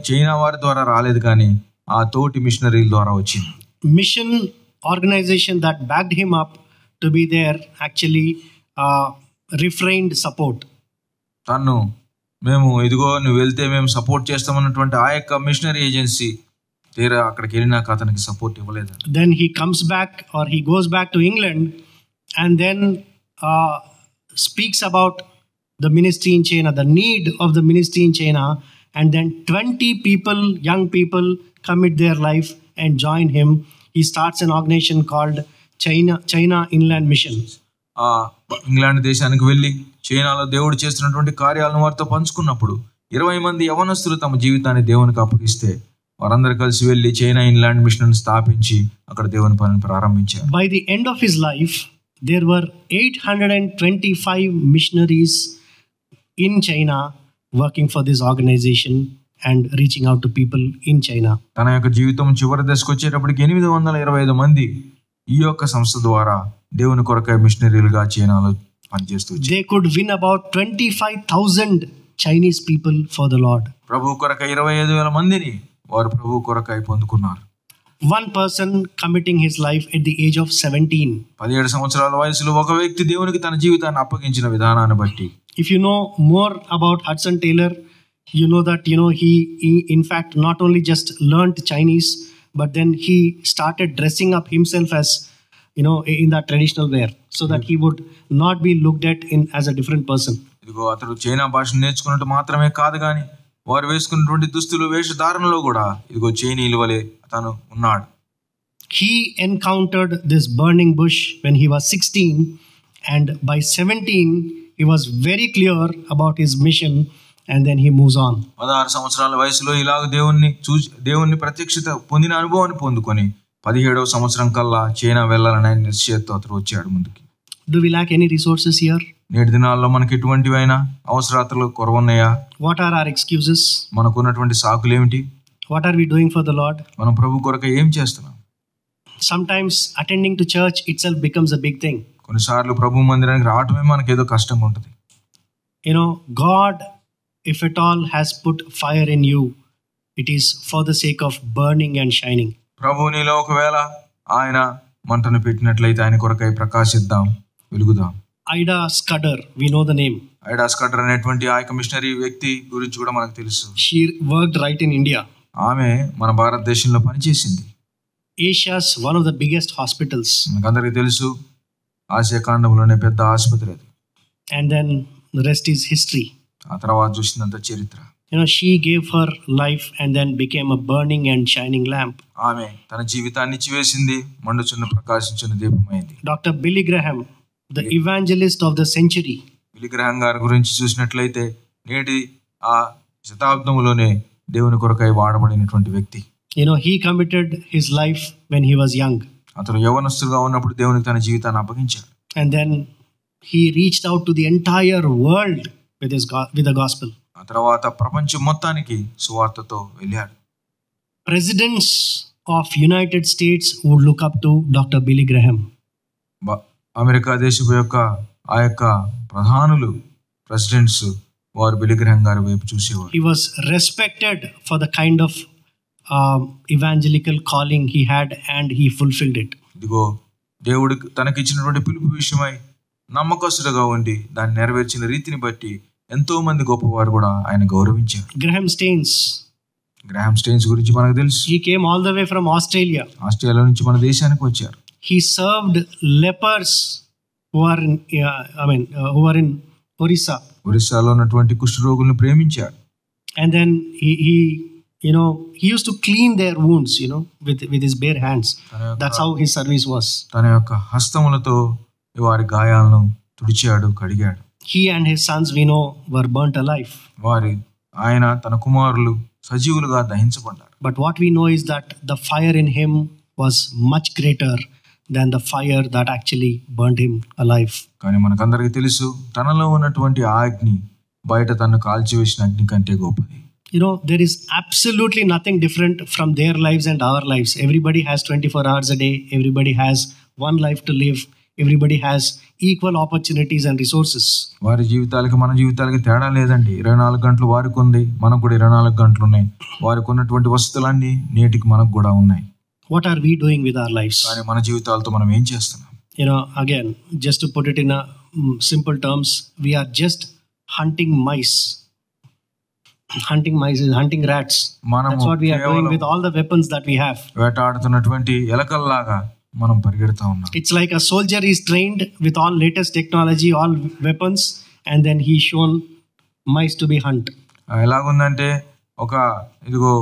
Speaker 2: చైనా వారి ద్వారా రాలేదు, కానీ ఆ తోటి మిషనరీల ద్వారా వచ్చింది.
Speaker 1: Mission organization that backed him up to be there actually refrained support.
Speaker 2: మేము ఇదిగో నువ్వు వెళ్తే మేము సపోర్ట్ చేస్తామన్నటువంటి ఆ యొక్క మిషనరీ ఏజెన్సీ తీరా అక్కడికి వెళ్ళినాక అతనికి సపోర్ట్ ఇవ్వలేదు.
Speaker 1: Then he comes back, or he goes back to England and then speaks about the ministry in China, the need of the ministry in China, and then 20 people, young people, commit their life and join him. He starts an organization called China Inland Mission.
Speaker 2: England దేశానికి వెళ్ళి చైనాలో దేవుడు చేస్తున్నటువంటి కార్యాలను వారితో పంచుకున్నప్పుడు 20 మంది యవనస్తులు తమ జీవితాన్ని దేవునికి అప్పగిస్తే వారందరూ కలిసి వెళ్ళి చైనా ఇన్లాండ్ మిషన్ స్థాపించి అక్కడ దేవుని పనిని ప్రారంభించారు.
Speaker 1: By the end of his life, there were 825 missionaries in China working for this organization and reaching out to people in China.
Speaker 2: తన యొక్క జీవితం చివరి దశకు వచ్చేటప్పటికి 825 మంది ఈ యొక్క సంస్థ ద్వారా దేవుని కొరకై మిషనరీలుగా చైనాలో పనిచేస్తూ
Speaker 1: they could win about 25,000 Chinese people for the Lord.
Speaker 2: ప్రభు కొరకై 25,000 మందిని వారు ప్రభు కొరకై పొందుకున్నారు.
Speaker 1: One person committing his life at the age of 17.
Speaker 2: 17 సంవత్సరాల వయసులో ఒక వ్యక్తి దేవునికి తన జీవితాన్ని అప్పగించిన విధానాన్ని బట్టి.
Speaker 1: If you know more about Hudson Taylor, you know that he in fact not only just learned Chinese, but then he started dressing up himself as in that traditional wear, so that he would not be looked at as a different person.
Speaker 2: ఇదిగో అతడు China భాషను నేర్చుకున్నట్టు మాత్రమే కాదు, కానీ వారు వేసుకున్నటువంటి దుస్తులు వేషధారణలో కూడా ఇదిగో చైనీయుల వలె తను ఉన్నాడు.
Speaker 1: He encountered this burning bush when he was 16, and by 17 he was very clear about his mission, and then he moves on.
Speaker 2: 16 సంవత్సరాల వయసులో ఇలాగ దేవుణ్ణి ప్రత్యక్షత పొందిన అనుభవాన్ని పొందుకొని 17వ సంవత్సరం కల్లా చైనా వెళ్ళాలని నిశ్చయంతో అతడు వచ్చాడు ముందుకి.
Speaker 1: Do we lack any resources here?
Speaker 2: నేటి దినాల్లో మనకి ఎటువంటివైనా అవసరాలు కొరవున్నాయా?
Speaker 1: What are our excuses?
Speaker 2: మనకున్నటువంటి సాకులు ఏమిటి?
Speaker 1: What are we doing for the Lord?
Speaker 2: మనం ప్రభు కొరకు ఏం చేస్తున్నాం?
Speaker 1: Sometimes attending to church itself becomes a big thing.
Speaker 2: కొన్నిసార్లు ప్రభు మందిరానికి రావటమే మనకేదో కష్టంగా ఉంటుంది.
Speaker 1: God, if at all, has put fire in you, it is for the sake of burning and shining.
Speaker 2: ప్రభు నీలో ఒకవేళ ఆయన మంటను పెట్టినట్లయితే ఆయన కొరకై ప్రకాశిద్దాం, వెలుగుదాం.
Speaker 1: Ida Scudder, we know the name.
Speaker 2: ఐడా Scudder అనేటువంటి ఆ యొక్క మిషనరీ వ్యక్తి గురించి కూడా మనకు తెలుసు.
Speaker 1: She worked right in India.
Speaker 2: ఆమె మన భారతదేశంలో పనిచేసింది.
Speaker 1: Asia's one of the biggest hospitals.
Speaker 2: మనకందరికీ తెలుసు, ఆసియా ఖండంలోనే పెద్ద ఆసుపత్రి అది.
Speaker 1: And then the rest is history.
Speaker 2: ఆ తర్వాత చూసినంత చరిత్ర.
Speaker 1: She gave her life and then became a burning and shining lamp.
Speaker 2: ఆమె తన జీవితాన్ని ఇచ్చివేసింది, మండుచున్న ప్రకాశించిన దీపమైంది.
Speaker 1: Dr. Billy Graham, the evangelist of the century,
Speaker 2: Billy Graham గారి గురించి చూసినట్లయితే నేటి ఆ శతాబ్దంలోనే దేవుని కొరకై వాడబడినటువంటి వ్యక్తి.
Speaker 1: he committed his life when he was young.
Speaker 2: అతను యవనస్తుడుగా ఉన్నప్పుడు దేవునికి తన జీవితాన్ని అప్పగించాడు.
Speaker 1: And then he reached out to the entire world with the gospel.
Speaker 2: ఆ తర్వాత ప్రపంచం మొత్తానికి సువార్తతో వెళ్ళాడు.
Speaker 1: Presidents of United States would look up to Dr. Billy Graham.
Speaker 2: America దేశపు యొక్క ఆ యొక్క ప్రధానులు, ప్రెసిడెంట్స్ వారు బిల్లీ గ్రహాం గారి వైపు చూసేవారు.
Speaker 1: He was respected for the kind of evangelical calling he had and he fulfilled it.
Speaker 2: ఇదిగో దేవుడు తనకిచ్చినటువంటి పిలుపు విషయమై నమ్మకస్తుడుగా ఉండి దాన్ని నెరవేర్చిన రీతిని బట్టి ఎంతో మంది గొప్పవారు కూడా ఆయన గౌరవించారు.
Speaker 1: గ్రహాం స్టెయిన్స్ గురించి మనకు తెలుసు. He came all the way from Australia.
Speaker 2: Australia నుంచి మన దేశానికి వచ్చారు.
Speaker 1: He served lepers who are in Orissa.
Speaker 2: ఒరిస్సాలో ఉన్నటువంటి కుష్ఠరోగులను ప్రేమించాడు.
Speaker 1: And then he used to clean their wounds, with his bare hands. That's how his service was.
Speaker 2: తన యొక్క హస్తములతో వారి గాయాలను తుడిచాడు, కడిగాడు.
Speaker 1: He and his sons, we know, were burnt alive.
Speaker 2: ఆయన తన కుమారులు సజీవులుగా దహించబడ్డారు.
Speaker 1: But what we know is that the fire in him was much greater than the fire that actually burned him alive.
Speaker 2: కానీ మనకందరికీ తెలుసు, తనలో ఉన్నటువంటి ఆ అగ్ని బయట తను కాల్చివేసిన అగ్ని కంటే గొప్పది.
Speaker 1: There is absolutely nothing different from their lives and our lives. Everybody has 24 hours a day. Everybody has one life to live. Everybody has equal opportunities and resources.
Speaker 2: వారి జీవితాలకి మన జీవితాలకి తేడా లేదండి. 24 గంటలు వారికి ఉంది, మనకు కూడా 24 గంటలు ఉన్నాయి. వారికి ఉన్నటువంటి వసతులన్నీ నేటికి మనకు కూడా ఉన్నాయి.
Speaker 1: What are we doing with our lives?
Speaker 2: కానీ మన జీవితాలతో మనం ఏం చేస్తున్నాం?
Speaker 1: Again, just to put it in simple terms, we are just hunting mice. Hunting rats. That's what we are doing with all the weapons that we have.
Speaker 2: వేటాడుతున్నటువంటి ఎలకల్లాగా మనం పరిగెడుతూ ఉన్నాం.
Speaker 1: It's like a soldier is trained with all latest technology, all weapons, and then he's shown mice to be hunt.
Speaker 2: ఎలాగుందంటే ఇదిగో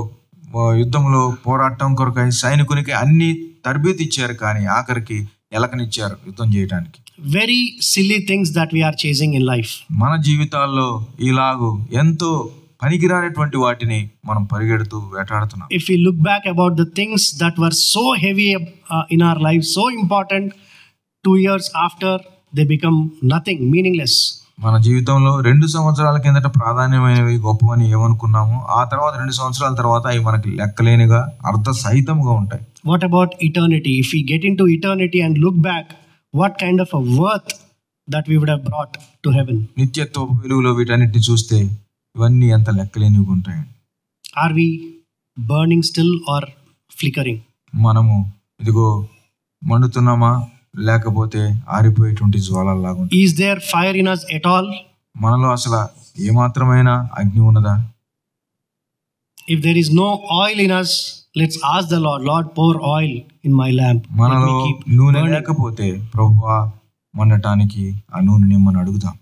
Speaker 2: యుద్ధంలో పోరాటం కొరకై సైనికునికి అన్ని తరబేతి ఇచ్చారు, కానీ ఆఖరికి ఎలకనిచ్చారు యుద్ధం చేయడానికి.
Speaker 1: Very silly things that we are chasing in life.
Speaker 2: మన జీవితాల్లో ఇలాగూ ఎంతో పనికిరానటువంటి వాటిని మనం పరిగెడుతూ వేటాడుతున్నాం.
Speaker 1: If we look back about the things that were so heavy in our lives, so important, 2 years after they become nothing, meaningless.
Speaker 2: మన జీవితంలో 2 సంవత్సరాల కిందట ప్రాధాన్యమైనవి గొప్పవని ఏమనుకున్నాము, ఆ తర్వాత 2 సంవత్సరాల తర్వాత అవి మనకి లెక్కలేనిగా అర్థ సహితంగా ఉంటాయి.
Speaker 1: What about eternity? If we get into eternity and look back, what kind of a worth that we would have brought to heaven?
Speaker 2: నిత్యత్వ వెలుగులో వీటన్నిటిని చూస్తే ఇవన్నీ ఎంత లెక్కలేనివి ఉంటాయండి.
Speaker 1: Are we burning still or flickering?
Speaker 2: మనము ఇదిగో మండుతున్నామా లేకపోతే ఆరిపోయేటువంటి జ్వాలలాగా?
Speaker 1: Is there fire in us at all?
Speaker 2: మనలో అసలు ఏమాత్రమైన అగ్ని ఉన్నదా?
Speaker 1: If there is no oil in us, let's ask the Lord, pour oil in my lamp.
Speaker 2: మనలో నూనె లేకపోతే ప్రభువా మండటానికి ఆ నూనెని మనం అడుగుదాం.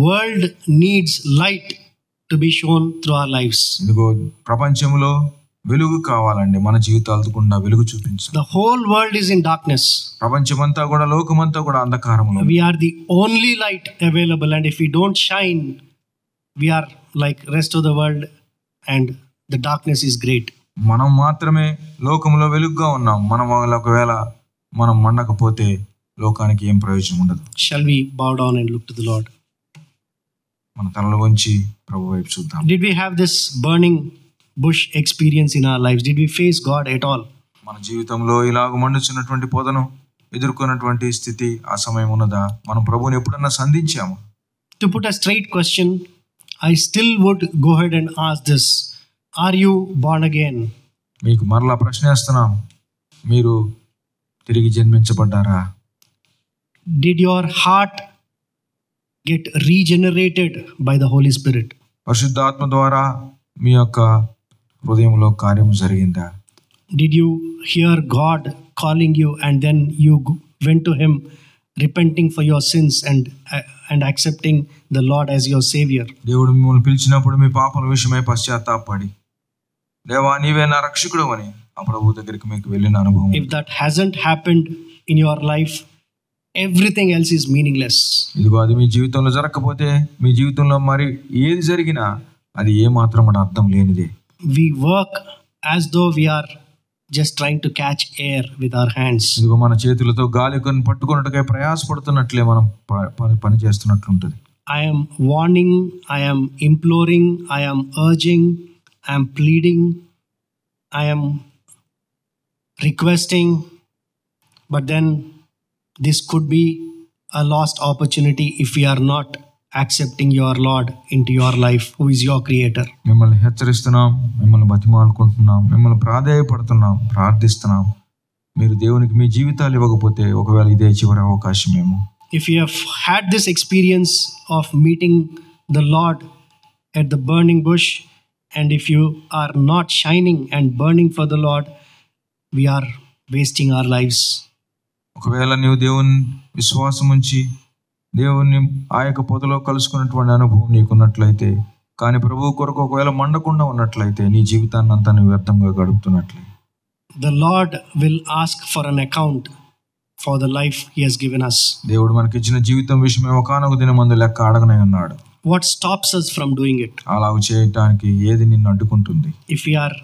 Speaker 1: World needs light to be shown through our lives.
Speaker 2: ఇదిగో ప్రపంచంలో వెలుగు కావాలండి, మన జీవితాలతో కూడా వెలుగు చూపించాలి.
Speaker 1: The whole world is in darkness.
Speaker 2: ప్రపంచమంతా కూడా, లోకమంతా కూడా అంధకారంలో.
Speaker 1: We are the only light available, and if we don't shine, we are like rest of the world and the darkness is great.
Speaker 2: మనం మాత్రమే లోకంలో వెలుగుగా ఉన్నాం. ఒకవేళ మనం మండకపోతే లోకానికి ఏం ప్రయోజనం ఉండదు.
Speaker 1: Shall we bow down and look to the Lord?
Speaker 2: మన తలలు వంచి ప్రభు వైపు చూద్దాం.
Speaker 1: Did we have this burning bush experience in our lives? Did we face God at all?
Speaker 2: మన జీవితంలో ఇలాగ మండుచున్నటువంటి పొదను ఎదుర్కొన్నటువంటి స్థితి ఆ సమయం ఉన్నదా? మనం ప్రభువుని ఎప్పుడన్నా సంధించాము?
Speaker 1: To put a straight question, I still would go ahead and ask this. Are you born again?
Speaker 2: మీకు మరలా ప్రశ్న వేస్తున్నాం, మీరు తిరిగి జన్మించబడ్డారా?
Speaker 1: Did your heart get regenerated by the Holy Spirit?
Speaker 2: పరిశుద్ధాత్మ ద్వారా మీ యొక్క హృదయంలో కార్యం జరిగిందా?
Speaker 1: Did you hear God calling you and then you went to him repenting for your sins and and accepting the Lord as your Savior.
Speaker 2: దేవుడు మిమ్మల్ని పిలిచినప్పుడు మీ పాపల విషయమై పశ్చాత్తాపడి దేవా నీవే నా రక్షకుడు అని ఆ ప్రభు దగ్గరికి మీకు వెళ్ళిన అనుభవం.
Speaker 1: If that hasn't happened in your life, everything else is meaningless.
Speaker 2: ఇదిగో అది మీ జీవితంలో జరగకపోతే మీ జీవితంలో మరి ఏది జరిగినా అది ఏ మాత్రం మన అర్థం లేనిదే.
Speaker 1: We work as though we are just trying to catch air with our hands.
Speaker 2: ఇదిగో మన చేతులతో గాలి పట్టుకున్నట్టుగా ప్రయాసపడుతున్నట్లే మనం పని చేస్తున్నట్లుంటది.
Speaker 1: I am warning, I am imploring, I am urging, I am pleading, I am requesting, but then this could be a lost opportunity if we are not accepting your Lord into your life, who is your creator.
Speaker 2: మిమ్మల్ని హెచ్చరిస్తున్నాం, మిమ్మల్ని బతిమాలుకుంటున్నాం, మిమ్మల్ని ప్రాధేయపడుతున్నాం, ప్రార్థిస్తున్నాం. మీరు దేవునికి మీ జీవితాలు ఇవ్వకపోతే ఒకవేళ ఇదే చివరి అవకాశమేమో.
Speaker 1: If you have had this experience of meeting the Lord at the burning bush, and if you are not shining and burning for the Lord, we are wasting our lives.
Speaker 2: ఒకవేళ నీవు దేవుని విశ్వాసం ఉంచి దేవుని ఆ యొక్క పొదలో కలుసుకున్నటువంటి అనుభవం నీకున్నట్లయితే, కానీ ప్రభువు కొరకు ఒకవేళ మండకుండా ఉన్నట్లయితే నీ జీవితాన్ని అంతా నువ్వు వ్యర్థంగా గడుపుతున్నట్లే.
Speaker 1: The Lord will ask for an account for the life He has given us.
Speaker 2: దేవుడు మనకి ఇచ్చిన జీవితం విషయమే ఒకానొక దినమందు లెక్క అడగనే ఉన్నాడు.
Speaker 1: What stops us from doing it?
Speaker 2: అలాగ చేయటానికి ఏది నిన్ను అడ్డుకుంటుంది?
Speaker 1: If we are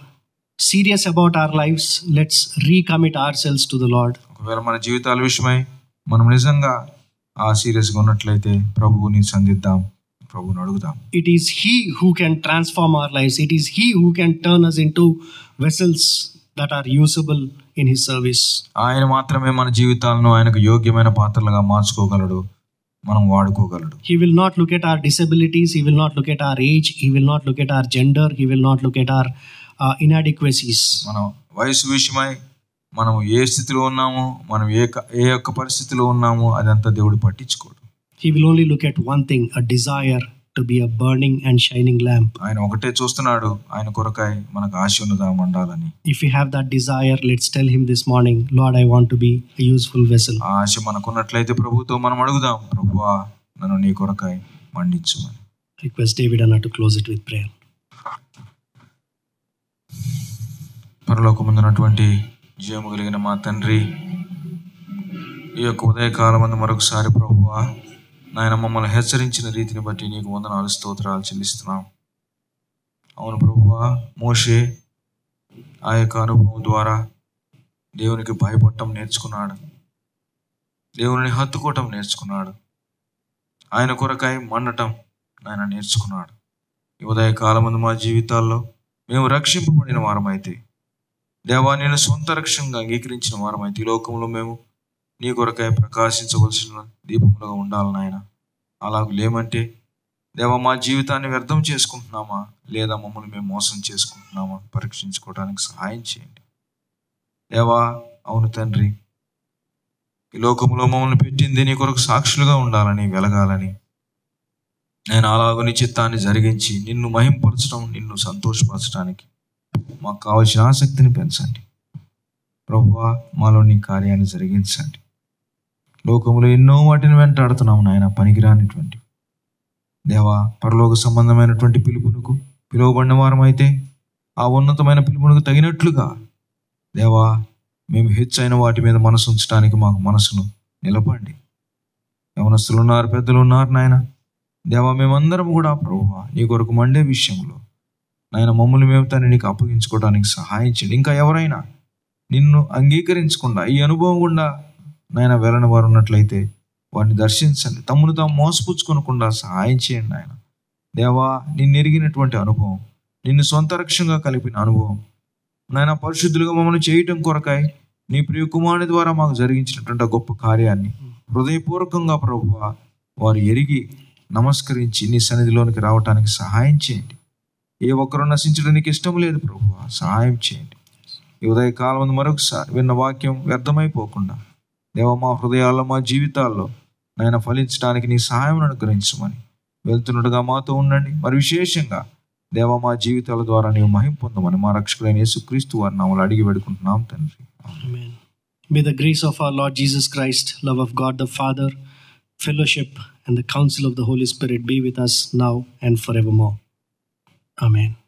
Speaker 1: serious about our lives, let's recommit ourselves to the Lord.
Speaker 2: ఒకవేళ మన జీవితాల విషయమై మనం నిజంగా ఆ సీరియస్గా ఉన్నట్లయితే ప్రభువుని సంధిద్దాం, ప్రభువుని అడుగుదాం.
Speaker 1: It is He who can transform our lives. It is He who can turn us into vessels that are usable in His service.
Speaker 2: ఆయన మాత్రమే మన జీవితాలను ఆయనకు యోగ్యమైన పాత్రలుగా మార్చుకోగలడు, మనం వాడుకోగలడు.
Speaker 1: He will not look at our disabilities. He will not look at our age. He will not look at our gender. He will not look at our inadequacies.
Speaker 2: మనం వయసు విషయమై మనం ఏ స్థితిలో ఉన్నామో, మనం ఏ యొక్క పరిస్థితిలో ఉన్నామో అదంతా దేవుడు పట్టించుకోడు.
Speaker 1: He will only look at one thing, a desire to be a burning and shining lamp.
Speaker 2: ఆయన ఒకటే చూస్తున్నాడు, ఆయన కొరకై మనకు ఆశ ఉన్నదా మండాలని.
Speaker 1: If we have that desire, let's tell Him this morning, Lord, I want to be a useful vessel.
Speaker 2: ఆ ఆశ మనకున్నట్లయితే ప్రభువుతో మనం అడుగుదాం, ప్రభువా నన్ను నీ కొరకై మండించుమని.
Speaker 1: Request David Anna to close it with prayer.
Speaker 2: పరలోకమందున్నటువంటి జీవము కలిగిన మా తండ్రి, ఈ యొక్క ఉదయకాలమందు మరొకసారి ప్రభువా నాయన మమ్మల్ని హెచ్చరించిన రీతిని బట్టి నీకు వందనాలు స్తోత్రాలు చెల్లిస్తున్నాం. అవును ప్రభువా, మోషే ఆ యొక్క అనుభవం ద్వారా దేవునికి భయపడటం నేర్చుకున్నాడు, దేవుని హత్తుకోవటం నేర్చుకున్నాడు, ఆయన కొరకై మండటం ఆయన నేర్చుకున్నాడు. ఈ ఉదయకాలమందు మా జీవితాల్లో మేము రక్షింపబడిన వారమైతే, దేవా నేను సొంత రక్షణగా అంగీకరించిన వారమైతే ఈ లోకంలో మేము నీ కొరకై ప్రకాశించవలసిన దీపములుగా ఉండాలి నాయన. అలాగ లేమంటే దేవా మా జీవితాన్ని వ్యర్థం చేసుకుంటున్నామా లేదా మమ్మల్ని మేము మోసం చేసుకుంటున్నామా పరీక్షించుకోవడానికి సహాయం చేయండి దేవా. అవును తండ్రి, ఈ లోకంలో మమ్మల్ని పెట్టింది నీ కొరకు సాక్షులుగా ఉండాలని, వెలగాలని. నేను అలాగ నీ చిత్తాన్ని జరిగించి నిన్ను మహింపరచడం, నిన్ను సంతోషపరచడానికి మాకు కావాల్సిన ఆసక్తిని పెంచండి ప్రభువా. మాలో నీ కార్యాన్ని జరిగించండి. లోకంలో ఎన్నో వాటిని వెంటాడుతున్నాము నాయన, పనికిరానిటువంటి దేవా. పరలోక సంబంధమైనటువంటి పిలుపునకు పిలువబడిన వారమైతే ఆ ఉన్నతమైన పిలుపునకు తగినట్లుగా దేవా మేము హెచ్చైన వాటి మీద మనసు ఉంచడానికి మాకు మనసును నిలపండి. యవనస్తులు ఉన్నారు, పెద్దలు ఉన్నారు నాయన దేవా. మేమందరం కూడా ప్రభువా నీ కొరకు మండే విషయంలో నాయన మమ్మల్ని మేము తను నీకు అప్పగించుకోవడానికి సహాయం చేయండి. ఇంకా ఎవరైనా నిన్ను అంగీకరించకుండా ఈ అనుభవం గుండా నాయన వెళ్ళని వారు ఉన్నట్లయితే వారిని దర్శించండి, తమ్మును తాము మోసపుచ్చుకోనకుండా సహాయం చేయండి నాయన దేవా. నిన్ను ఎరిగినటువంటి అనుభవం, నిన్ను సొంత రక్షణగా కలిపిన అనుభవం నాయన, పరిశుద్ధులుగా మమ్మల్ని చేయటం కొరకై నీ ప్రియ కుమారుని ద్వారా మాకు జరిగించినటువంటి గొప్ప కార్యాన్ని హృదయపూర్వకంగా ప్రభువా వారు ఎరిగి నమస్కరించి నీ సన్నిధిలోనికి రావటానికి సహాయం చేయండి. ఏ ఒక్కరూ నశించడానికి ఇష్టం లేదు ప్రభువా, సహాయం చేయండి. ఈ ఉదయకాలం మరొకసారి విన్న వాక్యం వ్యర్థమైపోకుండా దేవా మా హృదయాల్లో మా జీవితాల్లో నాయన ఫలించడానికి నీ సహాయం అనుగ్రహించమని వెళ్తున్నట్టుగా మాతో ఉండండి. మరి విశేషంగా దేవా మా జీవితాల ద్వారా నీవు మహిమ పొందమని మా రక్షకుడైన యేసుక్రీస్తు వారి నామములో అడిగి వేడుకుంటున్నాం తండ్రి.
Speaker 1: Amen. May the grace of our Lord Jesus Christ, love of God the Father, fellowship and the counsel of the Holy Spirit be with us now and forevermore. Amen.